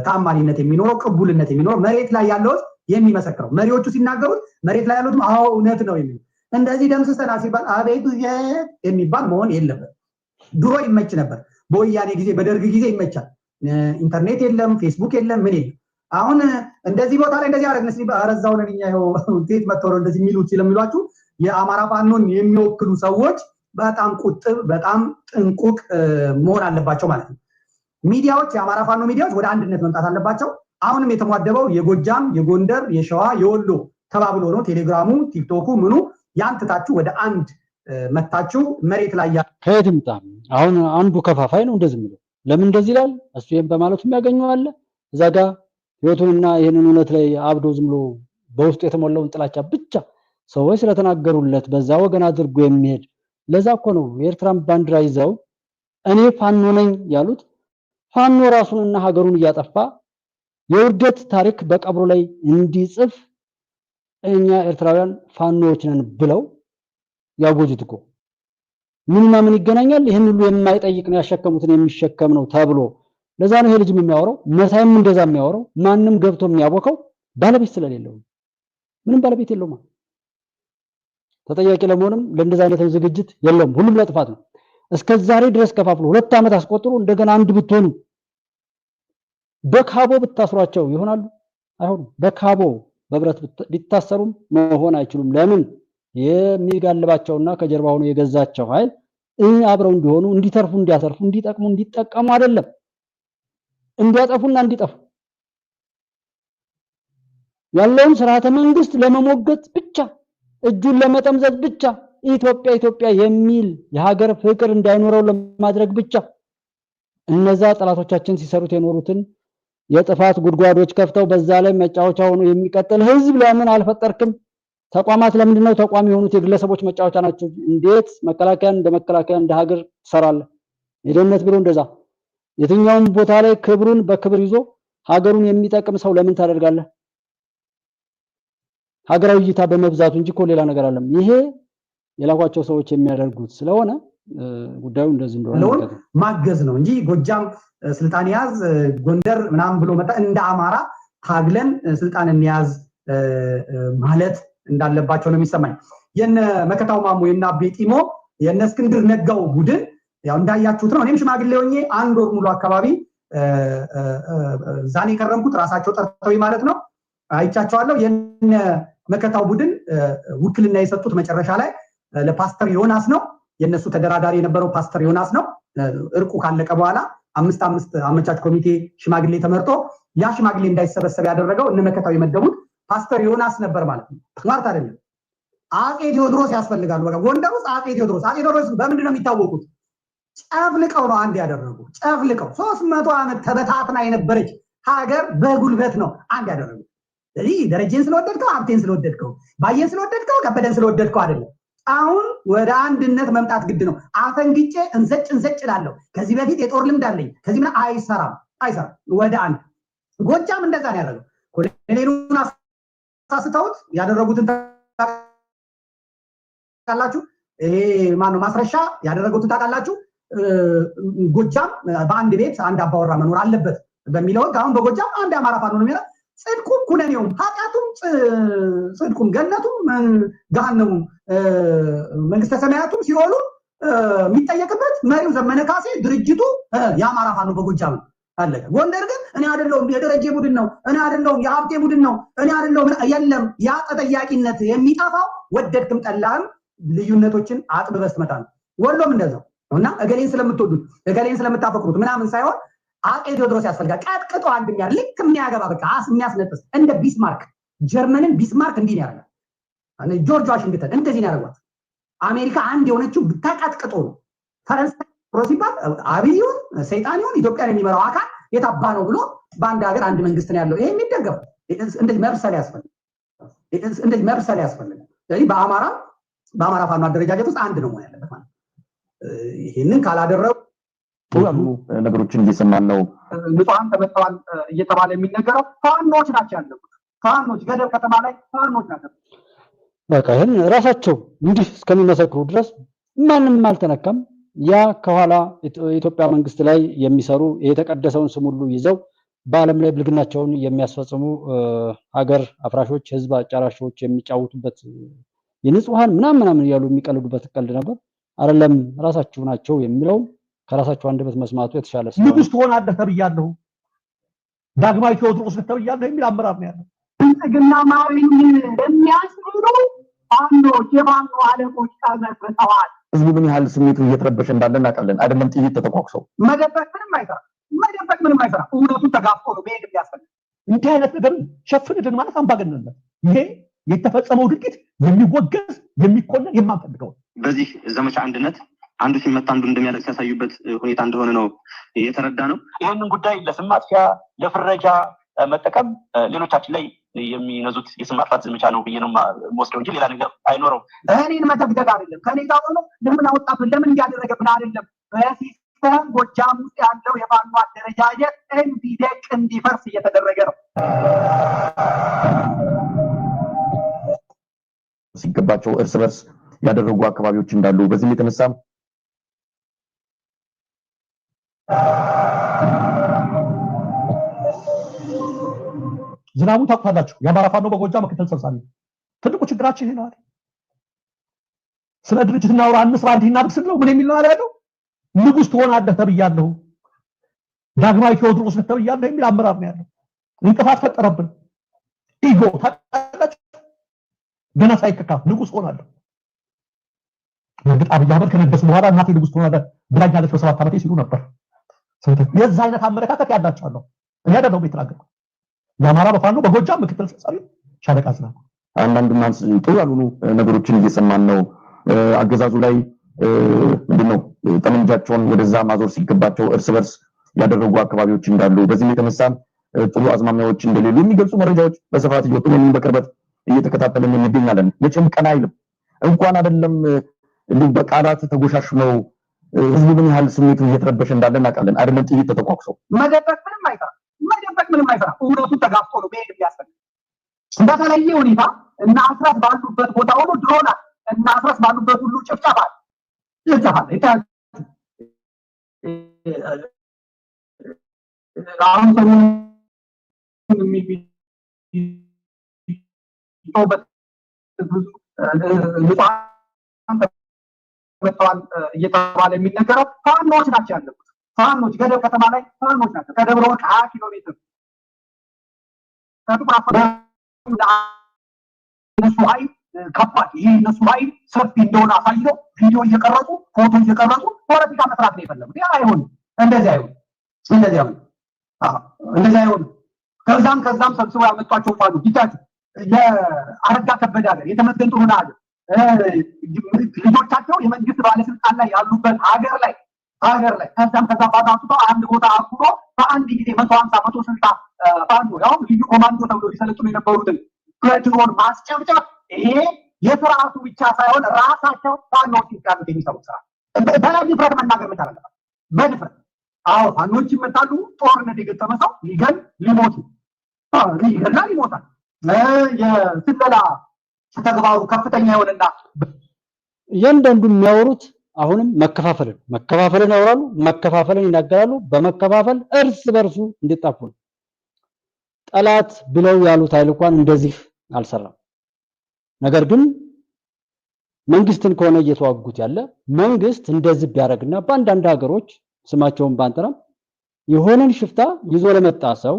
ተአማኒነት የሚኖረው ቅቡልነት የሚኖረው መሬት ላይ ያለው የሚመሰክረው መሪዎቹ ሲናገሩት መሬት ላይ ያሉት አዎ እውነት ነው የሚሉ እንደዚህ ደምስሰና ሲባል አቤቱ የሚባል መሆን የለበት። ድሮ ይመች ነበር። በወያኔ ጊዜ በደርግ ጊዜ ይመቻል። ኢንተርኔት የለም፣ ፌስቡክ የለም፣ ምን የለም። አሁን እንደዚህ ቦታ ላይ እንደዚህ አደረግን ሲባል አረዛው ነኛ ይሄው ቴት መተው እንደዚህ የሚሉት ስለሚሏችሁ የአማራ ፋኖን የሚወክሉ ሰዎች በጣም ቁጥብ በጣም ጥንቁቅ መሆን አለባቸው ማለት ነው። ሚዲያዎች የአማራ ፋኖ ሚዲያዎች ወደ አንድነት መምጣት አለባቸው። አሁንም የተሟደበው የጎጃም፣ የጎንደር፣ የሸዋ፣ የወሎ ተባብሎ ነው። ቴሌግራሙ፣ ቲክቶኩ ምኑ ያንተታችሁ ወደ አንድ መታችሁ መሬት ላይ ከየት ይምጣ? አሁን አንዱ ከፋፋይ ነው እንደዚህ የሚለው ለምን እንደዚህ ይላል? እሱ ይሄን በማለቱ የሚያገኘው አለ እዛ ጋር ህይወቱንና ይሄንን እውነት ላይ አብዶ ዝም ብሎ በውስጡ የተሞላውን ጥላቻ ብቻ ሰዎች ስለተናገሩለት በዛ ወገን አድርጎ የሚሄድ ለዛ እኮ ነው የኤርትራን ባንዲራ ይዘው እኔ ፋኖ ነኝ ያሉት። ፋኖ ራሱንና ሀገሩን እያጠፋ የውርደት ታሪክ በቀብሩ ላይ እንዲጽፍ እኛ ኤርትራውያን ፋኖዎች ነን ብለው ያጎጁት እኮ ምንና ምን ይገናኛል? ይሄን ሁሉ የማይጠይቅ ነው ያሸከሙትን የሚሸከም ነው ተብሎ ለዛ ነው ይሄ ልጅ የሚያወራው። መሳይም እንደዛ የሚያወራው ማንም ገብቶ የሚያቦከው ባለቤት ስለሌለው ምንም ባለቤት የለውም። ተጠያቂ ለመሆንም ለእንደዛ አይነት ዝግጅት የለውም። ሁሉም ለጥፋት ነው። እስከዛሬ ድረስ ከፋፍሎ 2 ዓመት አስቆጥሮ እንደገና አንድ ብትሆኑ በካቦ ብታስሯቸው ይሆናሉ? አይሆኑም። በካቦ በብረት ቢታሰሩም መሆን አይችሉም። ለምን? የሚጋልባቸውና ከጀርባ ሆኖ የገዛቸው ኃይል አብረው እንዲሆኑ እንዲተርፉ እንዲያተርፉ እንዲጠቅሙ እንዲጠቀሙ አይደለም፣ እንዲያጠፉና እንዲጠፉ ያለውን ስርዓተ መንግስት ለመሞገት ብቻ እጁን ለመጠምዘዝ ብቻ ኢትዮጵያ ኢትዮጵያ የሚል የሀገር ፍቅር እንዳይኖረው ለማድረግ ብቻ እነዛ ጠላቶቻችን ሲሰሩት የኖሩትን የጥፋት ጉድጓዶች ከፍተው በዛ ላይ መጫወቻ ሆኖ የሚቀጥል ህዝብ ለምን አልፈጠርክም? ተቋማት ለምንድነው ተቋም የሆኑት የግለሰቦች መጫወቻ ናቸው? እንዴት መከላከያ እንደ መከላከያ እንደ ሀገር ትሰራለህ? የደህንነት ቢሮ እንደዛ የትኛውም ቦታ ላይ ክብሩን በክብር ይዞ ሀገሩን የሚጠቅም ሰው ለምን ታደርጋለህ? ሀገራዊ እይታ በመብዛቱ እንጂ እኮ ሌላ ነገር አለም። ይሄ የላኳቸው ሰዎች የሚያደርጉት ስለሆነ ጉዳዩ እንደዚህ እንደሆነ ማገዝ ነው እንጂ ጎጃም ስልጣን ያዝ ጎንደር ምናምን ብሎ መጣ እንደ አማራ ታግለን ስልጣን እንያዝ ማለት እንዳለባቸው ነው የሚሰማኝ። የነ መከታው ማሙ የነ አቤጢሞ የነ እስክንድር ነጋው ቡድን ያው እንዳያችሁት ነው። እኔም ሽማግሌ ሆኜ 1 ወር ሙሉ አካባቢ ዛኔ ከረምኩት ራሳቸው ጠርተው ማለት ነው አይቻቸዋለሁ። የነ መከታው ቡድን ውክልና የሰጡት መጨረሻ ላይ ለፓስተር ዮናስ ነው። የነሱ ተደራዳሪ የነበረው ፓስተር ዮናስ ነው። እርቁ ካለቀ በኋላ 5 አመቻች ኮሚቴ ሽማግሌ ተመርጦ ያ ሽማግሌ እንዳይሰበሰብ ያደረገው እነ መከታው የመደቡት ፓስተር ዮናስ ነበር ማለት ነው። ማለት አይደለም። አጼ ቴዎድሮስ ያስፈልጋሉ። በቃ ጎንደር ውስጥ አጼ ቴዎድሮስ በምንድን ነው የሚታወቁት? ጨፍልቀው ነው አንድ ያደረጉ። ጨፍልቀው 300 ዓመት ተበታትና የነበረች ሀገር በጉልበት ነው አንድ ያደረጉ። ስለዚህ ደረጀን ስለወደድከው ሀብቴን ስለወደድከው ባየን ስለወደድከው ከበደን ስለወደድከው አይደለም። አሁን ወደ አንድነት መምጣት ግድ ነው። አፈንግጬ እንዘጭ እላለሁ። ከዚህ በፊት የጦር ልምድ አለኝ። ከዚህ ምን አይሰራም። ወደ አንድ ጎጃም እንደዛ ነው ያደረገው። ኮሎኔሉን አሳስተውት ያደረጉትን ታውቃላችሁ። ይሄ ማነው ማስረሻ ያደረጉትን ታውቃላችሁ። ጎጃም በአንድ ቤት አንድ አባወራ መኖር አለበት በሚለው አሁን በጎጃም አንድ አማራ ፋኖ ነው የሚለው ጽድቁም ኩነኔውም ኃጢአቱም ጽድቁም ገነቱም ገሃነሙም መንግስተ ሰማያቱም ሲኦሉ የሚጠየቅበት መሪው ዘመነ ካሴ ድርጅቱ የአማራ ፋኖ በጎጃም አለቀ። ጎንደር ግን እኔ አይደለሁም የደረጀ ቡድን ነው፣ እኔ አይደለሁም የሀብቴ ቡድን ነው፣ እኔ አይደለሁም የለም። ያ ተጠያቂነት የሚጣፋው ወደድክም ጠላህም ልዩነቶችን አጥብበህ ስትመጣ ነው። ወሎም እንደዛው እና እገሌን ስለምትወዱት እገሌን ስለምታፈቅሩት ምናምን ሳይሆን አጼ ቴዎድሮስ ያስፈልጋል። ቀጥቅጦ አንድ የሚያር ልክ የሚያገባ በቃ የሚያስነጥስ እንደ ቢስማርክ ጀርመንን ቢስማርክ እንዲህ ነው ያደርጋል። ጆርጅ ዋሽንግተን እንደዚህ ነው ያደርጓት። አሜሪካ አንድ የሆነችው ተቀጥቅጦ ነው። ፈረንሳይ ፕሮሲባል አብይውን ሰይጣኒውን ኢትዮጵያን የሚመራው አካል የታባ ነው ብሎ በአንድ ሀገር አንድ መንግስት ነው ያለው። ይሄ የሚደገፍ እንደዚህ መብሰል ያስፈልጋል። ስለዚህ በአማራ ፋኖ አደረጃጀት ውስጥ አንድ ነው መሆን ያለበት ማለት ይሄንን ካላደረጉ ነገሮችን እየሰማን ነው። ንጹሃን ተመተዋል እየተባለ የሚነገረው ፋኖች ናቸው ያለቁት። ፋኖች ገደብ ከተማ ላይ ፋኖች ናቸው። በቃ ይሄን ራሳቸው እንዲህ እስከሚመሰክሩ ድረስ ማንም አልተነካም። ያ ከኋላ የኢትዮጵያ መንግስት ላይ የሚሰሩ የተቀደሰውን ስም ሁሉ ይዘው በዓለም ላይ ብልግናቸውን የሚያስፈጽሙ ሀገር አፍራሾች፣ ህዝብ አጫራሾች የሚጫወቱበት የንጹሃን ምናምን እያሉ የሚቀልዱበት ቀልድ ነበር። አይደለም ራሳቸው ናቸው የሚለው ከራሳቸው አንደበት መስማቱ የተሻለ ስለሆነ ንጉስ ትሆናለህ ተብያለሁ፣ ዳግማዊ ቴዎድሮስ ተብያለሁ የሚል አመራር ነው ያለው። ብልጽግና ማሪኝ የሚያስሩ ፋኖች የፋኖ አለቆች ተመስርተዋል። ህዝቡ ምን ያህል ስሜቱ እየተረበሸ እንዳለ እናውቃለን። አይደለም ጥይት ተተኳኩሰው መደበቅ ምንም አይሰራ። እውነቱን ተጋፍጦ ነው መሄድ የሚያስፈልግ። እንዲህ አይነት ነገር ሸፍንልን ማለት አምባገነንነት። ይሄ የተፈጸመው ድርጊት የሚወገዝ የሚኮነን የማንፈልገው። በዚህ ዘመቻ አንድነት አንዱ ሲመታ አንዱ እንደሚያደርግ ሲያሳዩበት ሁኔታ እንደሆነ ነው የተረዳ ነው። ይህንን ጉዳይ ለስም ማጥፊያ ለፍረጃ መጠቀም ሌሎቻችን ላይ የሚነዙት የስም ማጥፋት ዘመቻ ነው ብዬ ነው የምወስደው እንጂ ሌላ ነገር አይኖረው። እኔን መተግደግ አይደለም ከኔ ጋር ሆኖ ለምን አወጣብን ለምን እያደረገብን አይደለም። በሲስተም ጎጃም ውስጥ ያለው የፋኖ አደረጃጀት እንዲደቅ እንዲፈርስ እየተደረገ ነው። ሲገባቸው እርስ በርስ ያደረጉ አካባቢዎች እንዳሉ በዚህም የተነሳ ዝናቡ ታውቃላችሁ። የአማራ ፋኖ በጎጃም ምክትል ሰብሳቢ ትልቁ ችግራችን ይሄ ነው አይደል? ስለ ድርጅት እናውራ እንስራ እንዲህ እናድርግ ስንለው ምን የሚል ነው ያለው? ንጉስ ትሆናለህ ተብያለሁ፣ ዳግማዊ ቴዎድሮስ ተብያለሁ የሚል አመራር ነው ያለው። እንቅፋት ፈጠረብን። ኢጎ ታውቃላችሁ። ገና ሳይከካፍ ንጉስ ሆናለሁ። እርግጥ አብይ አህመድ ከነገሱ በኋላ እናቴ ንጉስ ትሆናለህ ብላኛለች በ7 ዓመቴ ሲሉ ነበር። የዛ አይነት አመለካከት ያላቸው አለው። እኔ አይደለሁም የተናገርኩት። የአማራ በፋኖ በጎጃም ምክትል ሰብሳቢ ሻለቃ ዝናቡ አንዳንዱና ጥሩ ያልሆኑ ነገሮችን እየሰማን ነው። አገዛዙ ላይ ምንድነው ጠመንጃቸውን ወደዛ ማዞር ሲገባቸው እርስ በርስ ያደረጉ አካባቢዎች እንዳሉ በዚህም የተነሳ ጥሩ አዝማሚያዎች እንደሌሉ የሚገልጹ መረጃዎች በስፋት እየወጡ ነው። በቅርበት እየተከታተልን እንገኛለን። መቼም ቀና አይልም። እንኳን አይደለም በቃላት ተጎሻሽ ነው። ህዝቡ ምን ያህል ስሜቱ እየተረበሸ እንዳለ እናውቃለን። አይደለም ጥይት ተተኳኩሰው መደበቅ ምንም አይሰራ። እውነቱን ተጋፍጦ ነው መሄድ የሚያስፈልግ። በተለየ ሁኔታ እና አስራት ባሉበት ቦታ ሁሉ ድሮን እና አስራት ባሉበት ሁሉ ጭፍጨፋ አሁን እየተባለ የሚነገረው ፋኖች ናቸው ያለቁት። ፋኖች ገደብ ከተማ ላይ ፋኖች ናቸው። ከደብረ ወርቅ 20 ኪሎ ሜትር እነሱ ኃይል ከባድ ይህ እነሱ ኃይል ሰፊ እንደሆነ አሳይተው ቪዲዮ እየቀረጹ ፎቶ እየቀረጹ ፖለቲካ መስራት ነው የፈለጉት። ያ አይሆንም። እንደዚህ አይሆንም። ከዛም ሰብስበው ያመጧቸው ፋኖ ቢታችሁ የአረጋ ከበደ ሀገር የተመስገን ጥሩነህ ሀገር ልጆቻቸው የመንግስት ባለስልጣን ላይ ያሉበት ሀገር ላይ ከዛም ባታውቁ አንድ ቦታ አኩሮ በአንድ ጊዜ 150 160 ፋኖ ያው ልዩ ኮማንዶ ተብሎ ሲሰለጥኑ የነበሩትን በድሮን ማስጨብጨብ ይሄ የስርዓቱ ብቻ ሳይሆን ራሳቸው ፋኖች ሲቃሉት የሚሰሩት ስራ። በድፍረት መናገር መቻል አለበት። በድፍረት አዎ ፋኖች ይመታሉ። ጦርነት የገጠመ ሰው ሊሞታል። የስለላ ተግባሩ ከፍተኛ የሆነና እያንዳንዱ የሚያወሩት አሁንም መከፋፈልን ያወራሉ፣ መከፋፈልን ይናገራሉ። በመከፋፈል እርስ በርሱ እንዲጣፉ ነው። ጠላት ብለው ያሉት ኃይል እንኳን እንደዚህ አልሰራም። ነገር ግን መንግስትን ከሆነ እየተዋጉት ያለ መንግስት እንደዚህ ቢያደርግና በአንዳንድ ሀገሮች ስማቸውን ባንጠራም የሆነን ሽፍታ ይዞ ለመጣ ሰው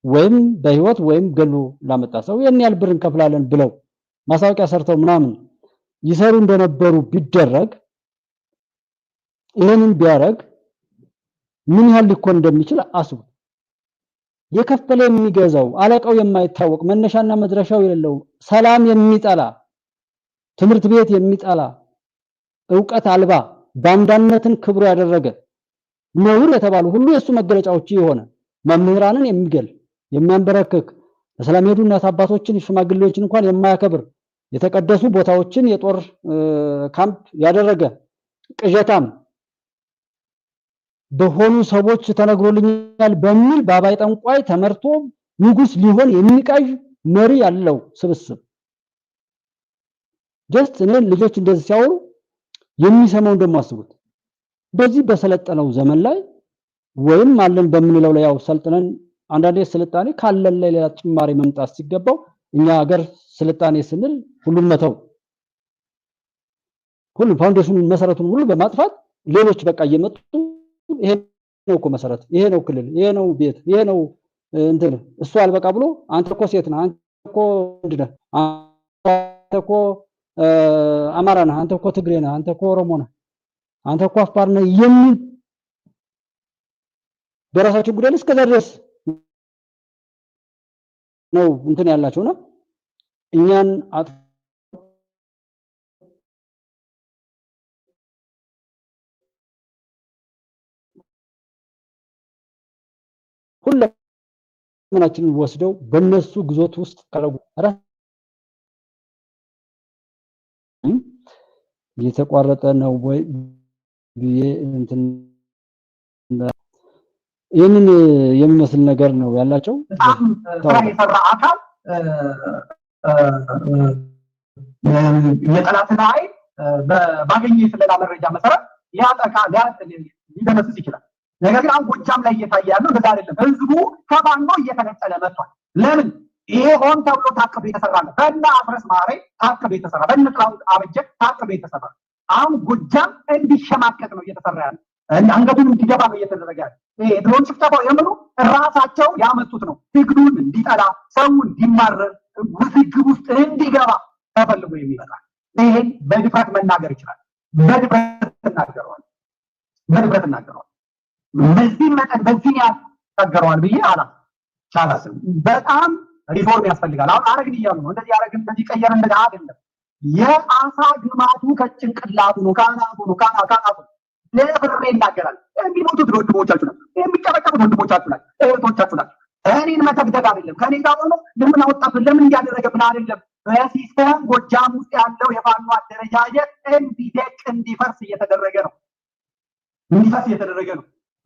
ወይም በህይወት ወይም ገሎ ላመጣ ሰው የኔ ያህል ብር እንከፍላለን ብለው ማሳወቂያ ሰርተው ምናምን ይሰሩ እንደነበሩ ቢደረግ ይሄንን ቢያረግ ምን ያህል ሊኮን እንደሚችል አስቡ። የከፈለ የሚገዛው አለቃው የማይታወቅ መነሻና መድረሻው የሌለው ሰላም የሚጠላ ትምህርት ቤት የሚጠላ ዕውቀት አልባ ባንዳነትን ክብሩ ያደረገ ነውር የተባሉ ሁሉ የሱ መገለጫዎች የሆነ መምህራንን የሚገል የሚያንበረክክ ለሰላም ሄዱ እናት አባቶችን ሽማግሌዎችን እንኳን የማያከብር የተቀደሱ ቦታዎችን የጦር ካምፕ ያደረገ ቅዠታም በሆኑ ሰዎች ተነግሮልኛል በሚል ባባይ ጠንቋይ ተመርቶ ንጉስ ሊሆን የሚቃዥ መሪ ያለው ስብስብ ጀስት እኔን ልጆች እንደዚህ ሲያወሩ የሚሰማው እንደማስቡት በዚህ በሰለጠነው ዘመን ላይ ወይም አለን በምንለው ላይ ያው ሰልጥነን አንዳንዴ ስልጣኔ ካለን ላይ ሌላ ጭማሪ መምጣት ሲገባው እኛ ሀገር ስልጣኔ ስንል ሁሉም መተው ሁሉ ፋውንዴሽኑን መሰረቱን ሁሉ በማጥፋት ሌሎች በቃ እየመጡ ይሄ ነው እኮ መሰረት ይሄ ነው ክልል ይሄ ነው ቤት ይሄ ነው እንትን እሱ አልበቃ ብሎ አንተ እኮ ሴት ነህ አንተ እኮ ወንድ ነህ አንተ እኮ አማራ ነህ አንተ እኮ ትግሬ ነህ አንተ እኮ ኦሮሞ ነህ አንተ እኮ አፋር ነህ የሚል በራሳቸው ጉዳይ እስከዛ ድረስ ነው እንትን ያላቸውና እኛን ሁላችንም ወስደው በእነሱ ግዞት ውስጥ ቀረቡ የተቋረጠ ነው ወይ እንትን ይህንን የሚመስል ነገር ነው ያላቸው ስራ የሰራ አካል የጠላትን ኃይል ባገኘ የስለላ መረጃ መሰረት ያጠቃ ሊደመስስ ይችላል። ነገር ግን አሁን ጎጃም ላይ እየታየ ያለው እንደዛ አይደለም። ህዝቡ ከባንዶ እየተነጠለ መጥቷል። ለምን? ይሄ ሆን ተብሎ ታቅዶ የተሰራ ነው። በእነ አስረስ ማሬ ታቅዶ የተሰራ በእነ ጥላሁን አበጀ ታቅዶ የተሰራ አሁን ጎጃም እንዲሸማቀቅ ነው እየተሰራ ያለው። አንገቱን እንዲገባ ነው እየተደረገ ያለው። ይሄ ድሮን ጭፍጨፋው የምኑ ራሳቸው ያመጡት ነው። ትግሉን እንዲጠላ ሰው እንዲማረር ውዝግብ ውስጥ እንዲገባ ተፈልጎ የሚመጣ ይሄን በድፍረት መናገር ይችላል። በድፍረት እናገረዋል። በዚህ መጠን በዚህ ያስቸግረዋል ብዬ አላስብም። በጣም ሪፎርም ያስፈልጋል። አሁን አረግን እያሉ ነው። እንደዚህ አረግን እንደዚህ ቀየር እንደዚህ አይደለም። የአሳ ግማቱ ከጭንቅላቱ ነው ካናቱ ለብሬ ይናገራል። የሚሞቱት ወንድሞቻችሁ ናቸው። የሚጨበጨቡት ወንድሞቻችሁ ናቸው፣ እህቶቻችሁ ናቸው። እኔን መተግደግ አይደለም። ከኔ ጋር ሆኖ ለምን አወጣብን ለምን እንዲያደረገ ምን አይደለም። በሲስተም ጎጃም ውስጥ ያለው የፋኖ አደረጃጀት እንዲደቅ እንዲፈርስ እየተደረገ ነው።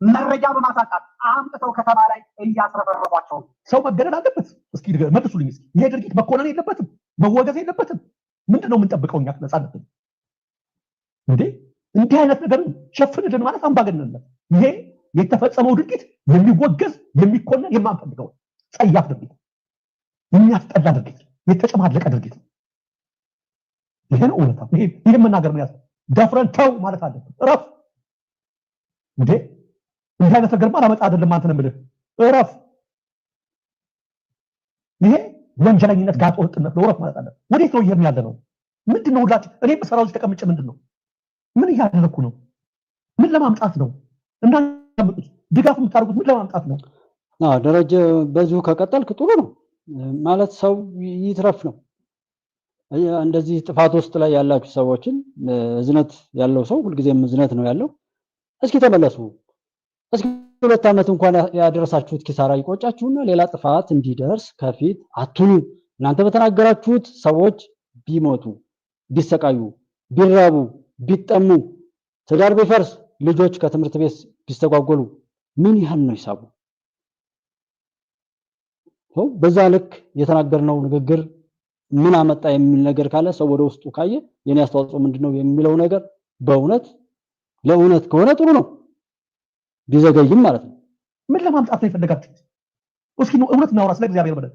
መረጃ በማሳጣት አምጥተው ከተማ ላይ እያስረፈረቧቸው ሰው መገደል አለበት። እስኪ መልሱልኝ። እስኪ ይሄ ድርጊት መኮነን የለበትም መወገዝ የለበትም። ምንድነው የምንጠብቀው እኛ ነፃነት እንዴ? እንዲህ አይነት ነገር ሸፍንልን ማለት አምባገነንነት። ይሄ የተፈጸመው ድርጊት የሚወገዝ የሚኮነን የማንፈልገው ጸያፍ ድርጊት፣ የሚያስጠላ ድርጊት፣ የተጨማለቀ ድርጊት። ይሄ ነው እውነታው። ይሄ መናገር ነው ያስ ደፍረን ተው ማለት አለብን። እረፍ እንዴ! እንዲህ አይነት ነገር ማላመጣ አይደለም። አንተ ነው የምልህ እረፍ። ይሄ ወንጀለኝነት ጋጥ ወጥነት ነው። እረፍ ማለት አለብን። ወዴት ነው እየሄድን ያለ ነው? ምንድነው? ሁላችን እኔ በሰራው ተቀምጬ ምንድነው ምን እያደረኩ ነው? ምን ለማምጣት ነው? እና ድጋፍ የምታደርጉት ምን ለማምጣት ነው? ደረጀ በዚሁ ከቀጠልክ ጥሩ ነው ማለት ሰው ይትረፍ ነው። እንደዚህ ጥፋት ውስጥ ላይ ያላችሁ ሰዎችን እዝነት ያለው ሰው ሁልጊዜም እዝነት ነው ያለው። እስኪ ተመለሱ። እስኪ 2 ዓመት እንኳን ያደረሳችሁት ኪሳራ ይቆጫችሁና ሌላ ጥፋት እንዲደርስ ከፊት አትኑ። እናንተ በተናገራችሁት ሰዎች ቢሞቱ፣ ቢሰቃዩ፣ ቢራቡ፣ ቢጠሙ፣ ትዳር ቢፈርስ፣ ልጆች ከትምህርት ቤት ቢስተጓጎሉ ምን ያህል ነው ሂሳቡ? በዛ ልክ የተናገርነው ንግግር ምን አመጣ የሚል ነገር ካለ ሰው ወደ ውስጡ ካየ የኔ አስተዋጽኦ ምንድነው የሚለው ነገር በእውነት ለእውነት ከሆነ ጥሩ ነው፣ ቢዘገይም ማለት ነው። ምን ለማምጣት ነው የፈለጋችሁት? እስኪ ነው እውነት እናውራ ስለ እግዚአብሔር ብለን።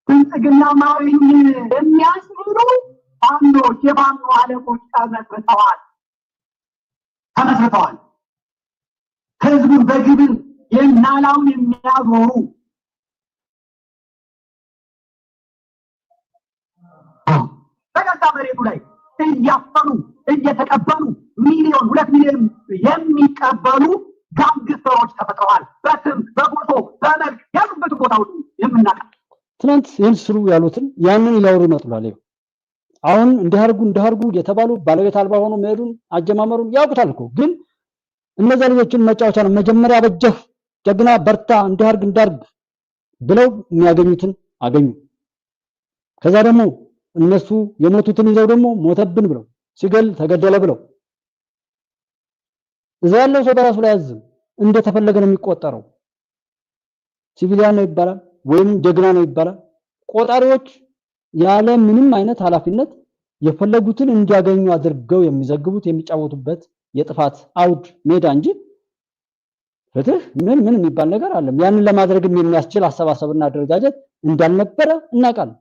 ብልጽግና ማሪኝ የሚያስሩ አንዶች የባንዱ አለቆች ተመስርተዋል። ህዝቡን በግብር የናላውን የሚያዞሩ በገዛ መሬቱ ላይ እያፈኑ እየተቀበሉ 1-2 ሚሊዮን የሚቀበሉ ጋንግስተሮች ተፈጥረዋል። በስም በፎቶ በመልክ ያሉበትን ቦታ ሁሉ የምናውቃል። ትናንት ይህን ስሩ ያሉትን ያንን ይላውሩ ይመጡላል። አሁን እንዲያርጉ የተባሉ ባለቤት አልባ ሆኖ መሄዱን አጀማመሩን ያውቁታል እኮ። ግን እነዛ ልጆችን መጫወቻ ነው። መጀመሪያ በጀህ ጀግና በርታ እንዳርግ ብለው የሚያገኙትን አገኙ። ከዛ ደግሞ እነሱ የሞቱትን ይዘው ደግሞ ሞተብን ብለው ሲገል ተገደለ ብለው እዛ ያለው ሰው በራሱ ላይ ያዝም እንደተፈለገ ነው የሚቆጠረው። ሲቪሊያን ነው ይባላል ወይም ጀግና ነው ይባላል። ቆጣሪዎች ያለ ምንም አይነት ኃላፊነት የፈለጉትን እንዲያገኙ አድርገው የሚዘግቡት የሚጫወቱበት የጥፋት አውድ ሜዳ እንጂ ፍትህ ምን የሚባል ነገር አለ? ያንን ለማድረግም የሚያስችል አሰባሰብና አደረጃጀት እንዳልነበረ እናውቃለን።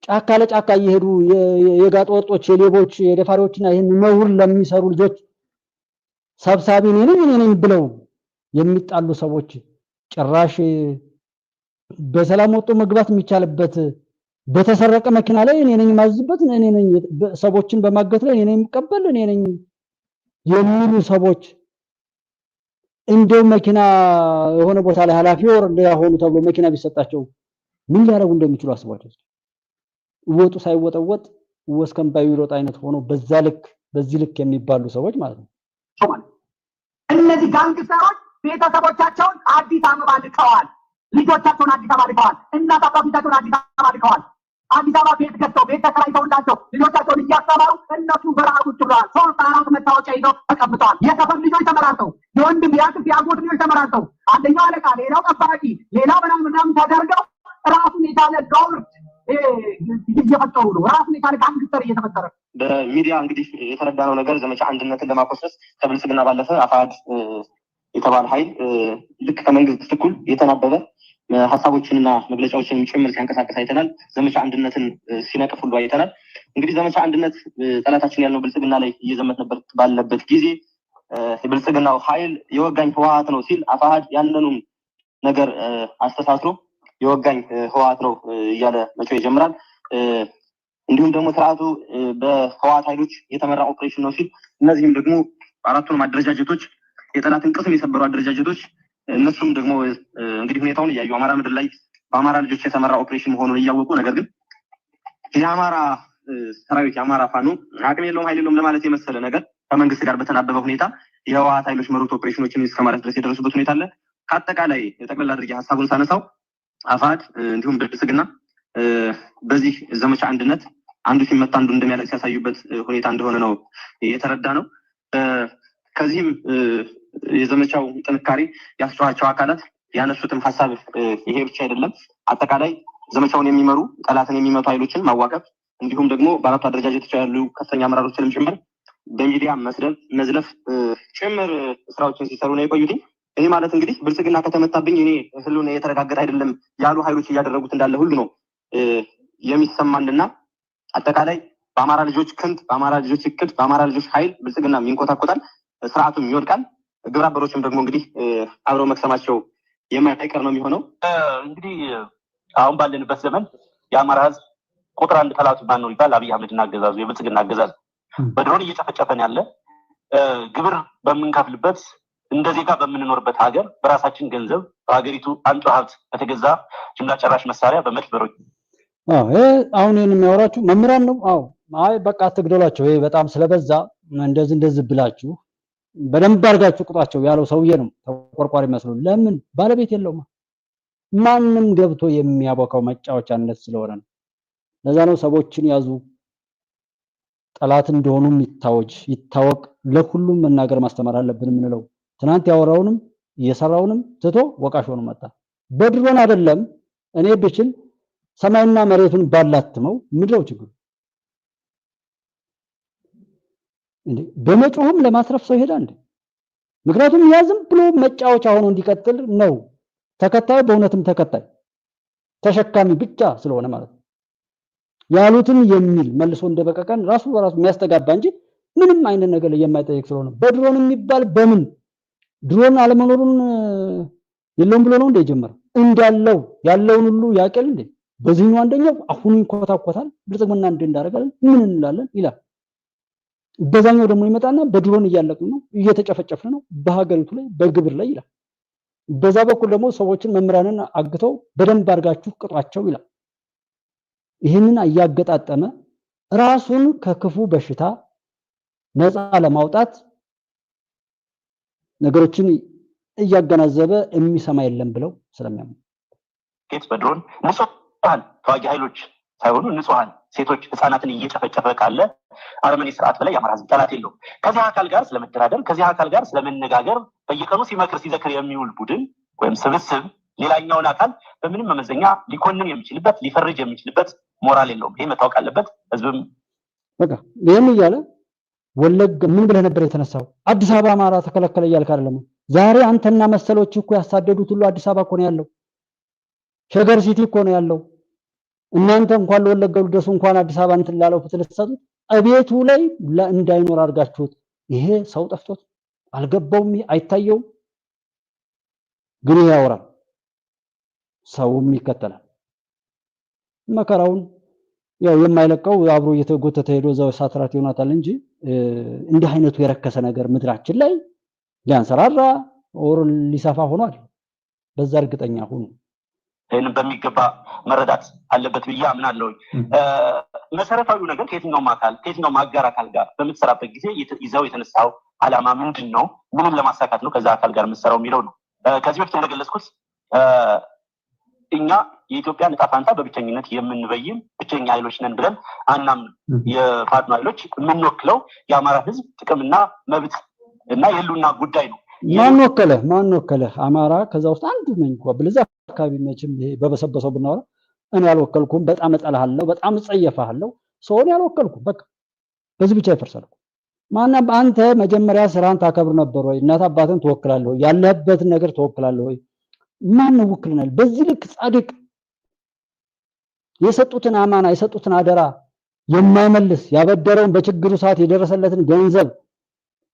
ጫካ ለጫካ እየሄዱ የጋጥ ወጦች፣ የሌቦች፣ የደፋሪዎችና ይህን ነውር ለሚሰሩ ልጆች ሰብሳቢ ነኝ ብለው የሚጣሉ ሰዎች ጭራሽ በሰላም ወጥቶ መግባት የሚቻልበት በተሰረቀ መኪና ላይ እኔ ነኝ ማዝበት፣ እኔ ነኝ ሰዎችን በማገት ላይ እኔ ነኝ የምቀበል፣ እኔ ነኝ የሚሉ ሰዎች እንደው መኪና የሆነ ቦታ ላይ ኃላፊ ወር እንደሆኑ ተብሎ መኪና ቢሰጣቸው ምን ሊያደርጉ እንደሚችሉ አስቧቸው። ወጡ ሳይወጠወጥ ወስከም ባይሮጥ አይነት ሆኖ በዚህ ልክ የሚባሉ ሰዎች ማለት ነው። እነዚህ ጋንግስተሮች ቤተሰቦቻቸውን አዲስ አበባ ልከዋል። ልጆቻቸውን አዲስ አበባ ልከዋል። እናት አባቶቻቸውን አዲስ አበባ ልከዋል። አዲስ አበባ ቤት ገዝተው ቤት ተከራይተውላቸው ልጆቻቸውን እያስተማሩ እነሱ በረሃ ቁጭ ብለዋል። 3-4 መታወቂያ ይዘው ተቀምጠዋል። የሰፈር ልጆች ተመራርተው፣ የወንድም የአክስት የአጎት ልጆች ተመራርተው፣ አንደኛው አለቃ፣ ሌላው ጠባቂ፣ ሌላው ምናምን ተደርገው ራሱን የቻለ ጋውርድ እየፈጠሩ ነው። ራሱን የቻለ ጋንግስተር እየተፈጠረ በሚዲያ እንግዲህ የተረዳነው ነገር ዘመቻ አንድነትን ለማኮሰስ ከብልጽግና ባለፈ አፋሕድ የተባለ ኃይል ልክ ከመንግስት እኩል የተናበበ ሀሳቦችንና መግለጫዎችን ጭምር ሲያንቀሳቀስ አይተናል። ዘመቻ አንድነትን ሲነቅፍ ሁሉ አይተናል። እንግዲህ ዘመቻ አንድነት ጠላታችን ያልነው ብልጽግና ላይ እየዘመትንበት ባለበት ጊዜ የብልጽግናው ኃይል የወጋኝ ህወሓት ነው ሲል አፋሕድ ያንኑን ነገር አስተሳስሮ የወጋኝ ህወሓት ነው እያለ መጮህ ይጀምራል። እንዲሁም ደግሞ ስርዓቱ በህወሓት ኃይሎች የተመራ ኦፕሬሽን ነው ሲል እነዚህም ደግሞ አራቱንም አደረጃጀቶች የጠላትን ቅስም የሰበሩ አደረጃጀቶች እነሱም ደግሞ እንግዲህ ሁኔታውን እያዩ አማራ ምድር ላይ በአማራ ልጆች የተመራ ኦፕሬሽን መሆኑን እያወቁ ነገር ግን የአማራ ሰራዊት የአማራ ፋኖ አቅም የለውም ኃይል የለውም ለማለት የመሰለ ነገር ከመንግስት ጋር በተናበበ ሁኔታ የህወሓት ኃይሎች መሩት ኦፕሬሽኖችን እስከማለት ድረስ የደረሱበት ሁኔታ አለ። ከአጠቃላይ ጠቅላላ አድርጌ ሀሳቡን ሳነሳው አፋሕድ እንዲሁም ብልጽግና በዚህ ዘመቻ አንድነት አንዱ ሲመታ አንዱ እንደሚያለቅስ ሲያሳዩበት ሁኔታ እንደሆነ ነው የተረዳ ነው። ከዚህም የዘመቻው ጥንካሬ ያስጨዋቸው አካላት ያነሱትም ሀሳብ ይሄ ብቻ አይደለም። አጠቃላይ ዘመቻውን የሚመሩ ጠላትን የሚመቱ ኃይሎችን ማዋቀፍ እንዲሁም ደግሞ በአራቱ አደረጃጀቶች ያሉ ከፍተኛ አመራሮችንም ጭምር በሚዲያ መስደብ፣ መዝለፍ ጭምር ስራዎችን ሲሰሩ ነው የቆዩት። ይህ ማለት እንግዲህ ብልጽግና ከተመታብኝ እኔ ህልውና የተረጋገጠ አይደለም ያሉ ኃይሎች እያደረጉት እንዳለ ሁሉ ነው የሚሰማንና አጠቃላይ በአማራ ልጆች ክንድ፣ በአማራ ልጆች እቅድ፣ በአማራ ልጆች ኃይል ብልጽግና ይንኮታኮታል፣ ስርዓቱም ይወድቃል። ግብረ አበሮችም ደግሞ እንግዲህ አብረው መክሰማቸው የማይቀር ነው የሚሆነው። እንግዲህ አሁን ባለንበት ዘመን የአማራ ህዝብ ቁጥር አንድ ጠላቱ ማን ነው ይባል? አብይ አህመድና አገዛዙ፣ የብልጽግና አገዛዝ በድሮን እየጨፈጨፈን ያለ ግብር በምንከፍልበት እንደ ዜጋ በምንኖርበት ሀገር በራሳችን ገንዘብ በሀገሪቱ አንጡ ሀብት በተገዛ ጅምላ ጨራሽ መሳሪያ በመድበሮች አሁን ይህን የሚያወራችሁ መምህራን ነው። አይ በቃ አትግደሏቸው፣ ይሄ በጣም ስለበዛ እንደዚህ ብላችሁ በደንብ አድርጋችሁ ቁጣቸው ያለው ሰውዬ ነው ተቆርቋሪ መስሎ። ለምን ባለቤት የለውም። ማንም ገብቶ የሚያቦካው መጫወቻነት ስለሆነ ነው። ለዛ ነው ሰዎችን ያዙ፣ ጠላት እንደሆኑም ይታወቅ፣ ለሁሉም መናገር ማስተማር አለብን የምንለው። ትናንት ያወራውንም እየሰራውንም ትቶ ወቃሽ ሆኖ መጣ። በድሮን አይደለም እኔ ብችል ሰማይና መሬቱን ባላትመው ምድረው ችግሩ እንዴ በመጮህም ለማስረፍ ሰው ይሄዳል እንዴ? ምክንያቱም ያ ዝም ብሎ መጫወቻ ሆኖ እንዲቀጥል ነው። ተከታይ በእውነትም ተከታይ ተሸካሚ ብቻ ስለሆነ ማለት ነው። ያሉትን የሚል መልሶ እንደበቀቀን ራሱ በራሱ የሚያስተጋባ እንጂ ምንም አይነት ነገር የማይጠይቅ ስለሆነ በድሮን የሚባል በምን ድሮን አለመኖሩን የለውም ብሎ ነው እንደ ጀመረው እንዳለው ያለውን ሁሉ ያቀል እንዴ በዚህኛው አንደኛው አሁን ይንኮታኮታል ብልጽግና እንዳደረጋል ምን እንላለን ይላል። በዛኛው ደግሞ ይመጣና በድሮን እያለቅን ነው እየተጨፈጨፍን ነው በሀገሪቱ ላይ በግብር ላይ ይላል። በዛ በኩል ደግሞ ሰዎችን መምህራንን አግተው በደንብ አድርጋችሁ ቅጧቸው ይላል። ይህንን እያገጣጠመ ራሱን ከክፉ በሽታ ነፃ ለማውጣት ነገሮችን እያገናዘበ የሚሰማ የለም ብለው ስለሚያምኑ በድሮን ንጹሃን ተዋጊ ኃይሎች ሳይሆኑ ንጹሃን ሴቶች ህፃናትን እየጨፈጨፈ ካለ አረመኔ ስርዓት በላይ የአማራ ህዝብ ጠላት የለውም። ከዚህ አካል ጋር ስለመደራደር ከዚህ አካል ጋር ስለመነጋገር በየቀኑ ሲመክር ሲዘክር የሚውል ቡድን ወይም ስብስብ ሌላኛውን አካል በምንም መመዘኛ ሊኮንን የሚችልበት ሊፈርጅ የሚችልበት ሞራል የለውም። ይሄ መታወቅ አለበት። ህዝብም በቃ ይሄን እያለ ወለጋ ምን ብለህ ነበር የተነሳው? አዲስ አበባ አማራ ተከለከለ እያልክ አይደለም? ዛሬ አንተና መሰሎች እኮ ያሳደዱት ሁሉ አዲስ አበባ እኮ ነው ያለው። ሸገር ሲቲ እኮ ነው ያለው። እናንተ እንኳን ለወለጋው ደሱ እንኳን አዲስ አበባ እንትን ላለው ፍትልሰቱት እቤቱ ላይ እንዳይኖር አድርጋችሁት። ይሄ ሰው ጠፍቶት አልገባውም፣ አይታየውም፣ ግን ያወራል፣ ሰውም ይከተላል። መከራውን ያው የማይለቀው አብሮ እየተጎተተ ሄዶ እዛው ሳትራት ይሆናታል እንጂ እንዲህ አይነቱ የረከሰ ነገር ምድራችን ላይ ሊያንሰራራ ኦር ሊሰፋ ሆኗል። በዛ እርግጠኛ ሁኑ። ይህንን በሚገባ መረዳት አለበት ብዬ አምናለሁ። መሰረታዊው ነገር ከየትኛውም አካል ከየትኛውም አጋር አካል ጋር በምትሰራበት ጊዜ ይዘው የተነሳው ዓላማ ምንድን ነው? ምንም ለማሳካት ነው ከዛ አካል ጋር የምትሰራው የሚለው ነው። ከዚህ በፊት እንደገለጽኩት እኛ የኢትዮጵያ ዕጣ ፈንታ በብቸኝነት የምንበይን ብቸኛ ኃይሎች ነን ብለን አናምንም። የፋኖ ኃይሎች የምንወክለው የአማራ ህዝብ ጥቅምና መብት እና የህልውና ጉዳይ ነው። ማን ወከለ? አማራ ከዛ ውስጥ አንዱ ነኝ እንኳ ብለዛ አካባቢ መቼም ይሄ በበሰበሰው ብናወራ እኔ ያልወከልኩም፣ በጣም እጠላሃለሁ፣ በጣም እጸየፋለሁ፣ ሰውን ያልወከልኩም። በቃ በዚህ ብቻ ይፈርሳል። ማንም አንተ መጀመሪያ ስራን ታከብር ነበር ወይ? እናት አባትን ትወክላለህ ወይ? ያለህበትን ነገር ትወክላለህ ወይ? ማን ነው ውክልናል? በዚህ ልክ ጻድቅ የሰጡትን አማና የሰጡትን አደራ የማይመልስ ያበደረውን በችግሩ ሰዓት የደረሰለትን ገንዘብ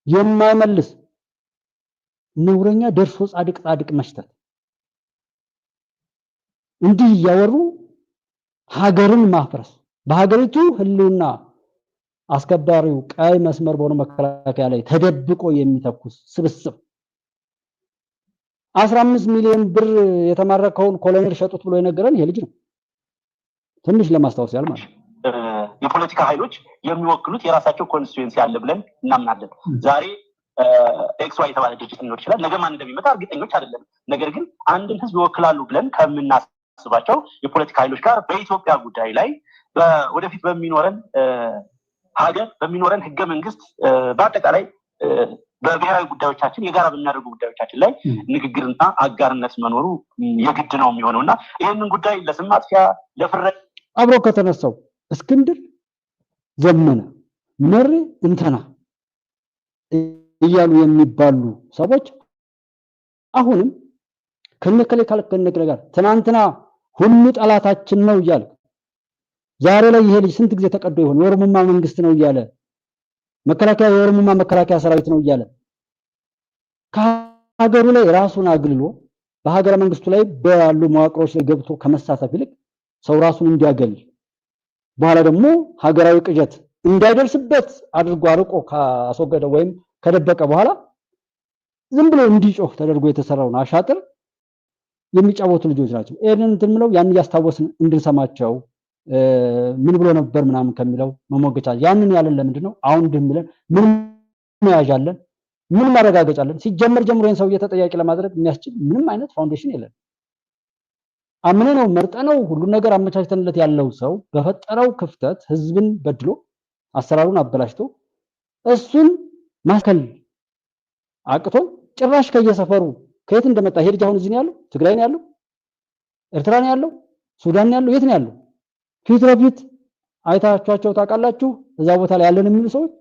የማይመልስ ነውረኛ ደርሶ ጻድቅ መሽተት እንዲህ እያወሩ ሀገርን ማፍረስ በሀገሪቱ ህልውና አስከባሪው ቀይ መስመር በሆነ መከላከያ ላይ ተደብቆ የሚተኩስ ስብስብ 15 ሚሊዮን ብር የተማረከውን ኮሎኔል ሸጡት ብሎ የነገረን ይሄ ልጅ ነው። ትንሽ ለማስታወስ ያህል ማለት የፖለቲካ ኃይሎች የሚወክሉት የራሳቸው ኮንስቲትዩንሲ አለ ብለን እናምናለን። ዛሬ ኤክስ ዋይ የተባለ ድርጅት ሊኖር ይችላል። ነገ ማን እንደሚመጣ እርግጠኞች አይደለም። ነገር ግን አንድን ህዝብ ይወክላሉ ብለን ከምናስባቸው የፖለቲካ ኃይሎች ጋር በኢትዮጵያ ጉዳይ ላይ ወደፊት በሚኖረን ሀገር በሚኖረን ህገ መንግስት በአጠቃላይ በብሔራዊ ጉዳዮቻችን የጋራ በሚያደርጉ ጉዳዮቻችን ላይ ንግግርና አጋርነት መኖሩ የግድ ነው የሚሆነው እና ይህንን ጉዳይ ለስም ማጥፊያ ለፍረድ አብሮ ከተነሳው እስክንድር ዘመነ መሪ እንተና እያሉ የሚባሉ ሰዎች አሁንም ከነከለ ካልከነከለ ጋር ትናንትና ሁሉ ጠላታችን ነው እያለ ዛሬ ላይ ይሄ ልጅ ስንት ጊዜ ተቀዶ ይሆን የኦሮሞማ መንግስት ነው እያለ መከላከያ የኦሮሞማ መከላከያ ሰራዊት ነው እያለ ከሀገሩ ላይ ራሱን አግልሎ በሀገረ መንግስቱ ላይ ባሉ መዋቅሮች ላይ ገብቶ ከመሳተፍ ይልቅ ሰው ራሱን እንዲያገል በኋላ ደግሞ ሀገራዊ ቅጀት እንዳይደርስበት አድርጎ አርቆ ካስወገደ ወይም ከደበቀ በኋላ ዝም ብሎ እንዲጮህ ተደርጎ የተሰራውን አሻጥር የሚጫወቱ ልጆች ናቸው። ይሄንን እንትን ብለው ያን ያስታወስን እንድንሰማቸው ምን ብሎ ነበር ምናምን ከሚለው መሞገቻ ያንን ያለን ለምንድን ነው አሁን ድም ብለን ምን መያዣለን ምን ማረጋገጫለን? ሲጀመር ጀምሮ ይሄን ሰውዬ ተጠያቂ ለማድረግ የሚያስችል ምንም አይነት ፋውንዴሽን የለም። አምነ ነው መርጠ ነው ሁሉ ነገር አመቻችተንለት ያለው ሰው በፈጠረው ክፍተት ህዝብን በድሎ አሰራሩን አበላሽቶ እሱን ማከል አቅቶ ጭራሽ ከየሰፈሩ ከየት እንደመጣ ሄድ አሁን እዚህ ነው ያለው፣ ትግራይ ነው ያለው፣ ኤርትራ ነው ያለው፣ ሱዳን ነው ያለው፣ የት ነው ያለው? ፊት ለፊት አይታችኋቸው ታውቃላችሁ። እዛ ቦታ ላይ ያለን የሚሉ ሰዎች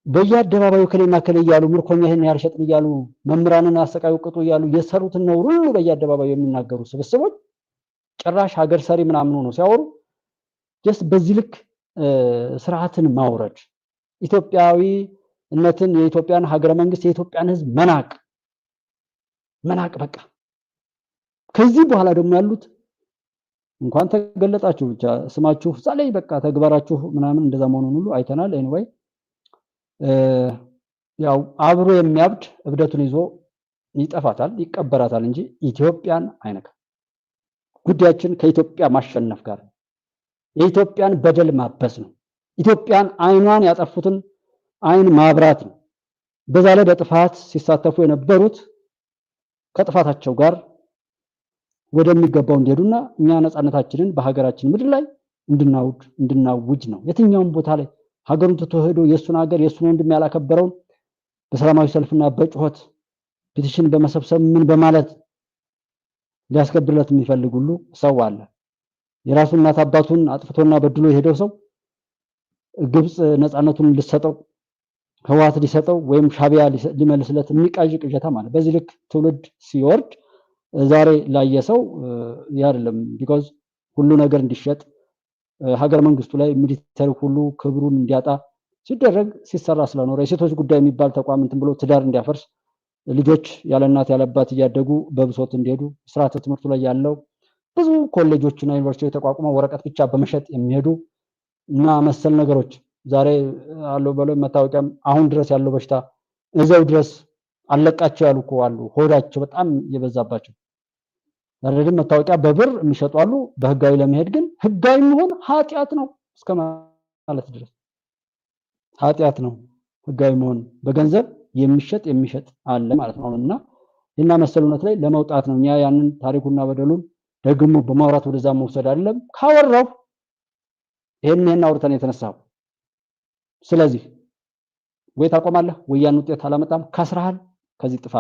በየአደባባዩ ከሌና ከሌ እያሉ ምርኮኛ ይሄን ያርሸጥን እያሉ መምህራንን አሰቃዩ ቅጡ እያሉ የሰሩትን ነው ሁሉ በየአደባባዩ የሚናገሩ ስብስቦች ጭራሽ ሀገር ሰሪ ምናምን ሆኖ ሲያወሩ ጀስት በዚህ ልክ ስርዓትን ማውረድ ኢትዮጵያዊነትን የኢትዮጵያን ሀገረ መንግስት የኢትዮጵያን ህዝብ መናቅ በቃ ከዚህ በኋላ ደግሞ ያሉት እንኳን ተገለጣችሁ ብቻ ስማችሁ ዛላይ በቃ ተግባራችሁ ምናምን እንደዛ መሆኑን ሁሉ አይተናል። ኤኒዌይ ያው አብሮ የሚያብድ እብደቱን ይዞ ይጠፋታል ይቀበራታል እንጂ ኢትዮጵያን አይነካም። ጉዳያችን ከኢትዮጵያ ማሸነፍ ጋር የኢትዮጵያን በደል ማበስ ነው። ኢትዮጵያን አይኗን ያጠፉትን አይን ማብራት ነው። በዛ ላይ በጥፋት ሲሳተፉ የነበሩት ከጥፋታቸው ጋር ወደሚገባው እንዲሄዱና እኛ ነፃነታችንን በሀገራችን ምድር ላይ እንድናውጅ ነው። የትኛውም ቦታ ላይ ሀገሩን ትቶ ሄዶ የሱን ሀገር የሱን ወንድም ያላከበረውን በሰላማዊ ሰልፍና በጩኸት ፔቲሽን በመሰብሰብ ምን በማለት ሊያስከብርለት የሚፈልግ ሁሉ ሰው አለ። የራሱን እናት አባቱን አጥፍቶና በድሎ የሄደው ሰው ግብጽ ነፃነቱን ልትሰጠው ህዋት ሊሰጠው ወይም ሻቢያ ሊመልስለት የሚቃዥ ቅዠታ ማለት በዚህ ልክ ትውልድ ሲወርድ ዛሬ ላየ ሰው ያደለም ቢኮዝ ሁሉ ነገር እንዲሸጥ ሀገር መንግስቱ ላይ ሚሊተሪ ሁሉ ክብሩን እንዲያጣ ሲደረግ ሲሰራ ስለኖረ የሴቶች ጉዳይ የሚባል ተቋም እንትን ብሎ ትዳር እንዲያፈርስ ልጆች ያለ እናት ያለ አባት እያደጉ በብሶት እንዲሄዱ ስርዓተ ትምህርቱ ላይ ያለው ብዙ ኮሌጆችና ዩኒቨርሲቲዎች ተቋቁመው ወረቀት ብቻ በመሸጥ የሚሄዱ እና መሰል ነገሮች ዛሬ አለው በለው መታወቂያም አሁን ድረስ ያለው በሽታ እዛው ድረስ አለቃቸው ያሉ እኮ አሉ። ሆዳቸው በጣም የበዛባቸው ዛሬ ግን መታወቂያ በብር የሚሸጡ አሉ። በህጋዊ ለመሄድ ግን ህጋዊ መሆን ኃጢያት ነው እስከ ማለት ድረስ ኃጢያት ነው ህጋዊ መሆን። በገንዘብ የሚሸጥ አለ ማለት ነውና እና መሰሉነት ላይ ለመውጣት ነው። እኛ ያንን ታሪኩና በደሉን ደግሞ በማውራት ወደዛ መውሰድ አይደለም። ካወራው ይሄን አውርተን የተነሳው ስለዚህ ወይ ታቆማለህ ወይ ያን ውጤት አላመጣም ከስራሃል ከዚህ ጥፋ።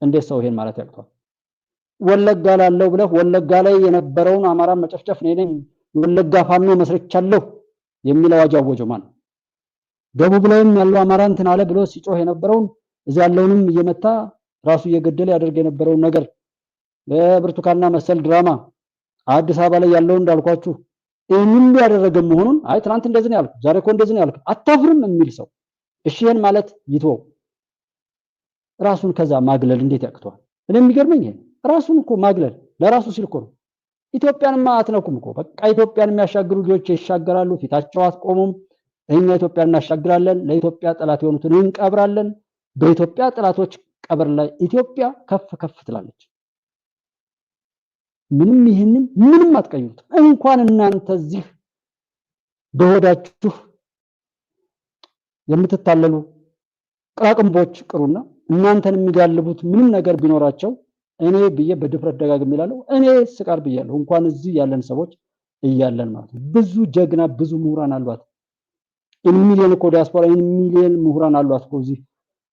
እንዴት ሰው ይሄን ማለት ያቅቷል? ወለጋ ላለው ብለህ ወለጋ ላይ የነበረውን አማራ መጨፍጨፍ ነኝ ወለጋ ፋኖ መስርቻለሁ የሚል አዋጅ አወጀው ማለት ደቡብ ላይም ያለው አማራ እንትን አለ ብሎ ሲጮህ የነበረውን እዚህ ያለውንም እየመታ ራሱ እየገደለ ያደርግ የነበረውን ነገር በብርቱካንና መሰል ድራማ አዲስ አበባ ላይ ያለው እንዳልኳችሁ ይሄንን ያደረገ መሆኑን አይ ትናንት እንደዚህ ነው ያልኩ ዛሬ እኮ እንደዚህ ነው ያልኩ አታፍርም የሚል ሰው እሺ ይሄን ማለት ይተው ራሱን ከዛ ማግለል እንዴት ያቅቷል? እኔ የሚገርመኝ ይሄ ራሱን እኮ ማግለል ለራሱ ሲል እኮ ነው። ኢትዮጵያንማ አትነኩም እኮ በቃ ኢትዮጵያን የሚያሻግሩ ልጆች ይሻገራሉ። ፊታቸው አትቆሙም። እኛ ኢትዮጵያን እናሻግራለን፣ ለኢትዮጵያ ጠላት የሆኑትን እንቀብራለን። በኢትዮጵያ ጠላቶች ቀብር ላይ ኢትዮጵያ ከፍ ከፍ ትላለች። ምንም ይሄንን ምንም አትቀይሩት። እንኳን እናንተ እዚህ በሆዳችሁ የምትታለሉ ቅራቅንቦች ቅሩና እናንተን የሚጋልቡት ምንም ነገር ቢኖራቸው እኔ ብዬ በድፍረት ደጋግሜ እላለሁ። እኔ ስቃር ብያለሁ። እንኳን እዚህ ያለን ሰዎች እያለን ማለት ነው። ብዙ ጀግና ብዙ ምሁራን አሏት። ሚሊዮን እኮ ዲያስፖራ ሚሊዮን ምሁራን አሏት እኮ እዚህ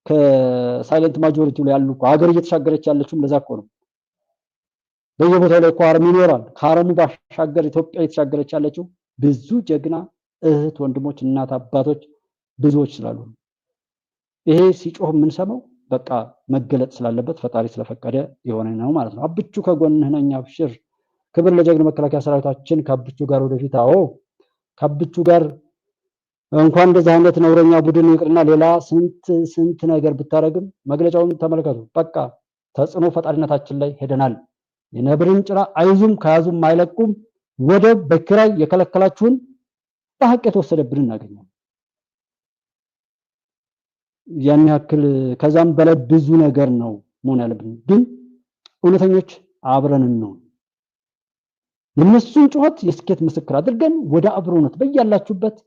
ከሳይለንት ማጆሪቲ ላይ ያሉ እኮ ሀገር እየተሻገረች ያለችውም ለዛ እኮ ነው። በየቦታው ላይ እኮ አረም ይኖራል። ከአረሙ ባሻገር ኢትዮጵያ እየተሻገረች ያለችው ብዙ ጀግና እህት ወንድሞች እናት አባቶች ብዙዎች ስላሉ ይሄ ሲጮህ የምንሰማው በቃ መገለጥ ስላለበት ፈጣሪ ስለፈቀደ የሆነ ነው ማለት ነው። አብቹ ከጎንህ ነኝ አብሽር። ክብር ለጀግና መከላከያ ሰራዊታችን ከአብቹ ጋር ወደፊት። አዎ ከአብቹ ጋር እንኳን እንደዛ አይነት ነውረኛ ቡድን ይቅርና ሌላ ስንት ነገር ብታረግም መግለጫውን ተመልከቱ። በቃ ተጽዕኖ ፈጣሪነታችን ላይ ሄደናል። የነብርን ጭራ አይዙም ከያዙም አይለቁም። ወደብ በኪራይ የከለከላችሁን በሐቅ የተወሰደብን እናገኛለን። ያን ያክል ከዛም በላይ ብዙ ነገር ነው መሆን ያለብን። ግን እውነተኞች አብረን ነው የነሱን ጩኸት የስኬት ምስክር አድርገን ወደ አብሮነት በያላችሁበት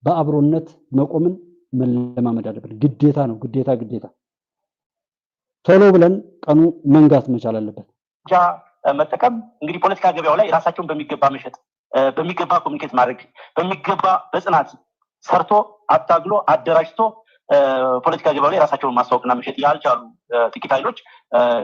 በአብሮነት መቆምን መለማመድ አለብን። ግዴታ ነው። ግዴታ ቶሎ ብለን ቀኑ መንጋት መቻል አለበት። መጠቀም እንግዲህ ፖለቲካ ገበያው ላይ ራሳቸውን በሚገባ መሸጥ፣ በሚገባ ኮሚኒኬት ማድረግ፣ በሚገባ በጽናት ሰርቶ አታግሎ አደራጅቶ ፖለቲካ ገበያው ላይ ራሳቸውን ማስተዋወቅና መሸጥ ያልቻሉ ጥቂት ኃይሎች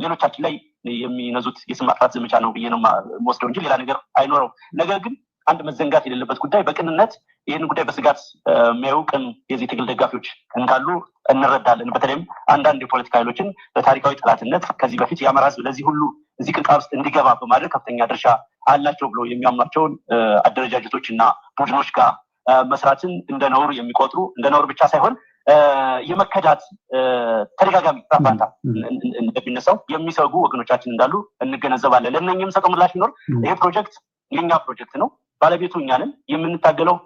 ሌሎቻችን ላይ የሚነዙት የስም ማጥፋት ዘመቻ ነው ብዬ ነው የምወስደው እንጂ ሌላ ነገር አይኖረው። ነገር ግን አንድ መዘንጋት የሌለበት ጉዳይ በቅንነት ይህን ጉዳይ በስጋት የሚያዩ ቅን የዚህ ትግል ደጋፊዎች እንዳሉ እንረዳለን። በተለይም አንዳንድ የፖለቲካ ኃይሎችን በታሪካዊ ጠላትነት ከዚህ በፊት የአማራ ሕዝብ ለዚህ ሁሉ እዚህ ቅርቃር ውስጥ እንዲገባ በማድረግ ከፍተኛ ድርሻ አላቸው ብሎ የሚያምኗቸውን አደረጃጀቶች እና ቡድኖች ጋር መስራትን እንደ ነውር የሚቆጥሩ እንደ ነውር ብቻ ሳይሆን የመከዳት ተደጋጋሚ ራፋታ እንደሚነሳው የሚሰጉ ወገኖቻችን እንዳሉ እንገነዘባለን። ለእነኝም ሰጠው ምላሽ ቢኖር ይሄ ፕሮጀክት የኛ ፕሮጀክት ነው። ባለቤቱ እኛ ነን። የምንታገለው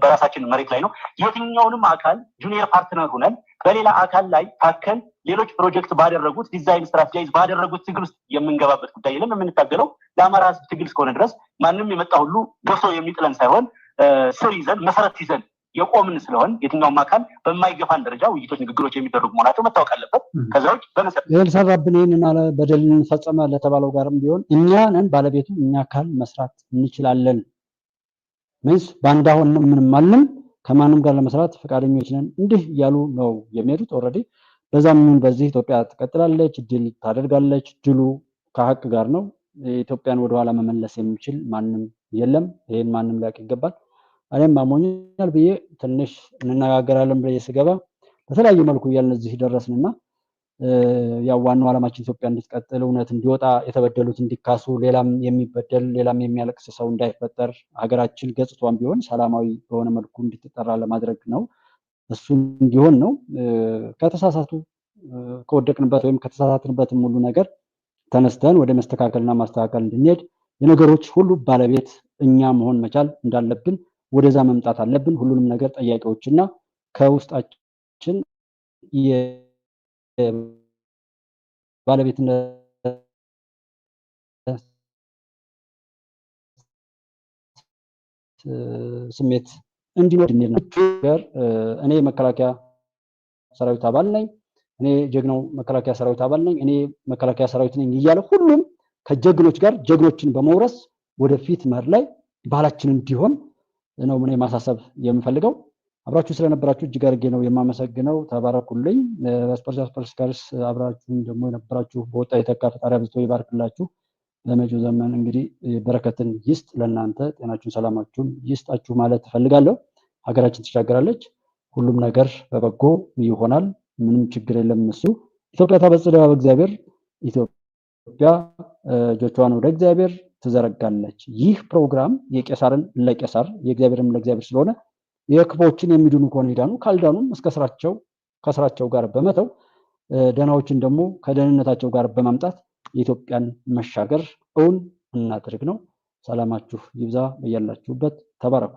በራሳችን መሬት ላይ ነው። የትኛውንም አካል ጁኒየር ፓርትነር ሆነን በሌላ አካል ላይ ታከን ሌሎች ፕሮጀክት ባደረጉት ዲዛይን ስትራቴጂዝ ባደረጉት ትግል ውስጥ የምንገባበት ጉዳይ የለም። የምንታገለው ለአማራ ሕዝብ ትግል እስከሆነ ድረስ ማንም የመጣ ሁሉ ገፍቶ የሚጥለን ሳይሆን ስር ይዘን መሰረት ይዘን የቆምን ስለሆን የትኛውም አካል በማይገፋን ደረጃ ውይይቶች፣ ንግግሮች የሚደረጉ መሆናቸው መታወቅ አለበት። ከዛ ውጭ በመሰረት የልሰራብን ይህንን አለ በደልን ፈጸመ ለተባለው ጋርም ቢሆን እኛ ነን ባለቤቱ። እኛ አካል መስራት እንችላለን። ምንስ ባንዳ ሆነ ምንም አልንም ከማንም ጋር ለመስራት ፈቃደኞች ነን እንዲህ እያሉ ነው የሚሄዱት። ኦልሬዲ በዛም በዚህ ኢትዮጵያ ትቀጥላለች፣ ድል ታደርጋለች። ድሉ ከሀቅ ጋር ነው። ኢትዮጵያን ወደኋላ መመለስ የሚችል ማንም የለም። ይሄን ማንም ሊያውቅ ይገባል። እኔም አሞኛል ብዬ ትንሽ እንነጋገራለን ብዬ ስገባ በተለያየ መልኩ እያልን እዚህ ደረስንና ያው ዋናው ዓላማችን ኢትዮጵያ እንድትቀጥል እውነት እንዲወጣ የተበደሉት እንዲካሱ ሌላም የሚበደል ሌላም የሚያለቅስ ሰው እንዳይፈጠር ሀገራችን ገጽቷን ቢሆን ሰላማዊ በሆነ መልኩ እንድትጠራ ለማድረግ ነው። እሱ እንዲሆን ነው። ከተሳሳቱ ከወደቅንበት ወይም ከተሳሳትንበትም ሁሉ ነገር ተነስተን ወደ መስተካከልና ማስተካከል እንድንሄድ የነገሮች ሁሉ ባለቤት እኛ መሆን መቻል እንዳለብን ወደዛ መምጣት አለብን። ሁሉንም ነገር ጠያቂዎችና ከውስጣችን ባለቤትነት ስሜት እንዲኖር ነገር እኔ መከላከያ ሰራዊት አባል ነኝ፣ እኔ ጀግናው መከላከያ ሰራዊት አባል ነኝ፣ እኔ መከላከያ ሰራዊት ነኝ እያለ ሁሉም ከጀግኖች ጋር ጀግኖችን በመውረስ ወደፊት መር ላይ ባህላችን እንዲሆን ነው ምን ማሳሰብ የምፈልገው። አብራችሁ ስለነበራችሁ እጅግ አድርጌ ነው የማመሰግነው። ተባረኩልኝ። ስፖርትስ አብራችሁ ደግሞ የነበራችሁ በወጣ የተካ ፈጣሪ አብዝቶ ይባርክላችሁ። ለመጪው ዘመን እንግዲህ በረከትን ይስጥ ለእናንተ፣ ጤናችሁን ሰላማችሁን ይስጣችሁ ማለት እፈልጋለሁ። ሀገራችን ትሻገራለች። ሁሉም ነገር በበጎ ይሆናል። ምንም ችግር የለም። እሱ ኢትዮጵያ ታበጽሕልሃ በእግዚአብሔር፣ ኢትዮጵያ እጆቿን ወደ እግዚአብሔር ትዘረጋለች። ይህ ፕሮግራም የቄሳርን ለቄሳር የእግዚአብሔርን ለእግዚአብሔር ስለሆነ የክፎችን የሚድኑ ከሆነ ይዳኑ፣ ካልዳኑም እስከ ስራቸው ከስራቸው ጋር በመተው ደህናዎችን ደግሞ ከደህንነታቸው ጋር በማምጣት የኢትዮጵያን መሻገር እውን እናድርግ ነው። ሰላማችሁ ይብዛ በያላችሁበት። ተባረኩ።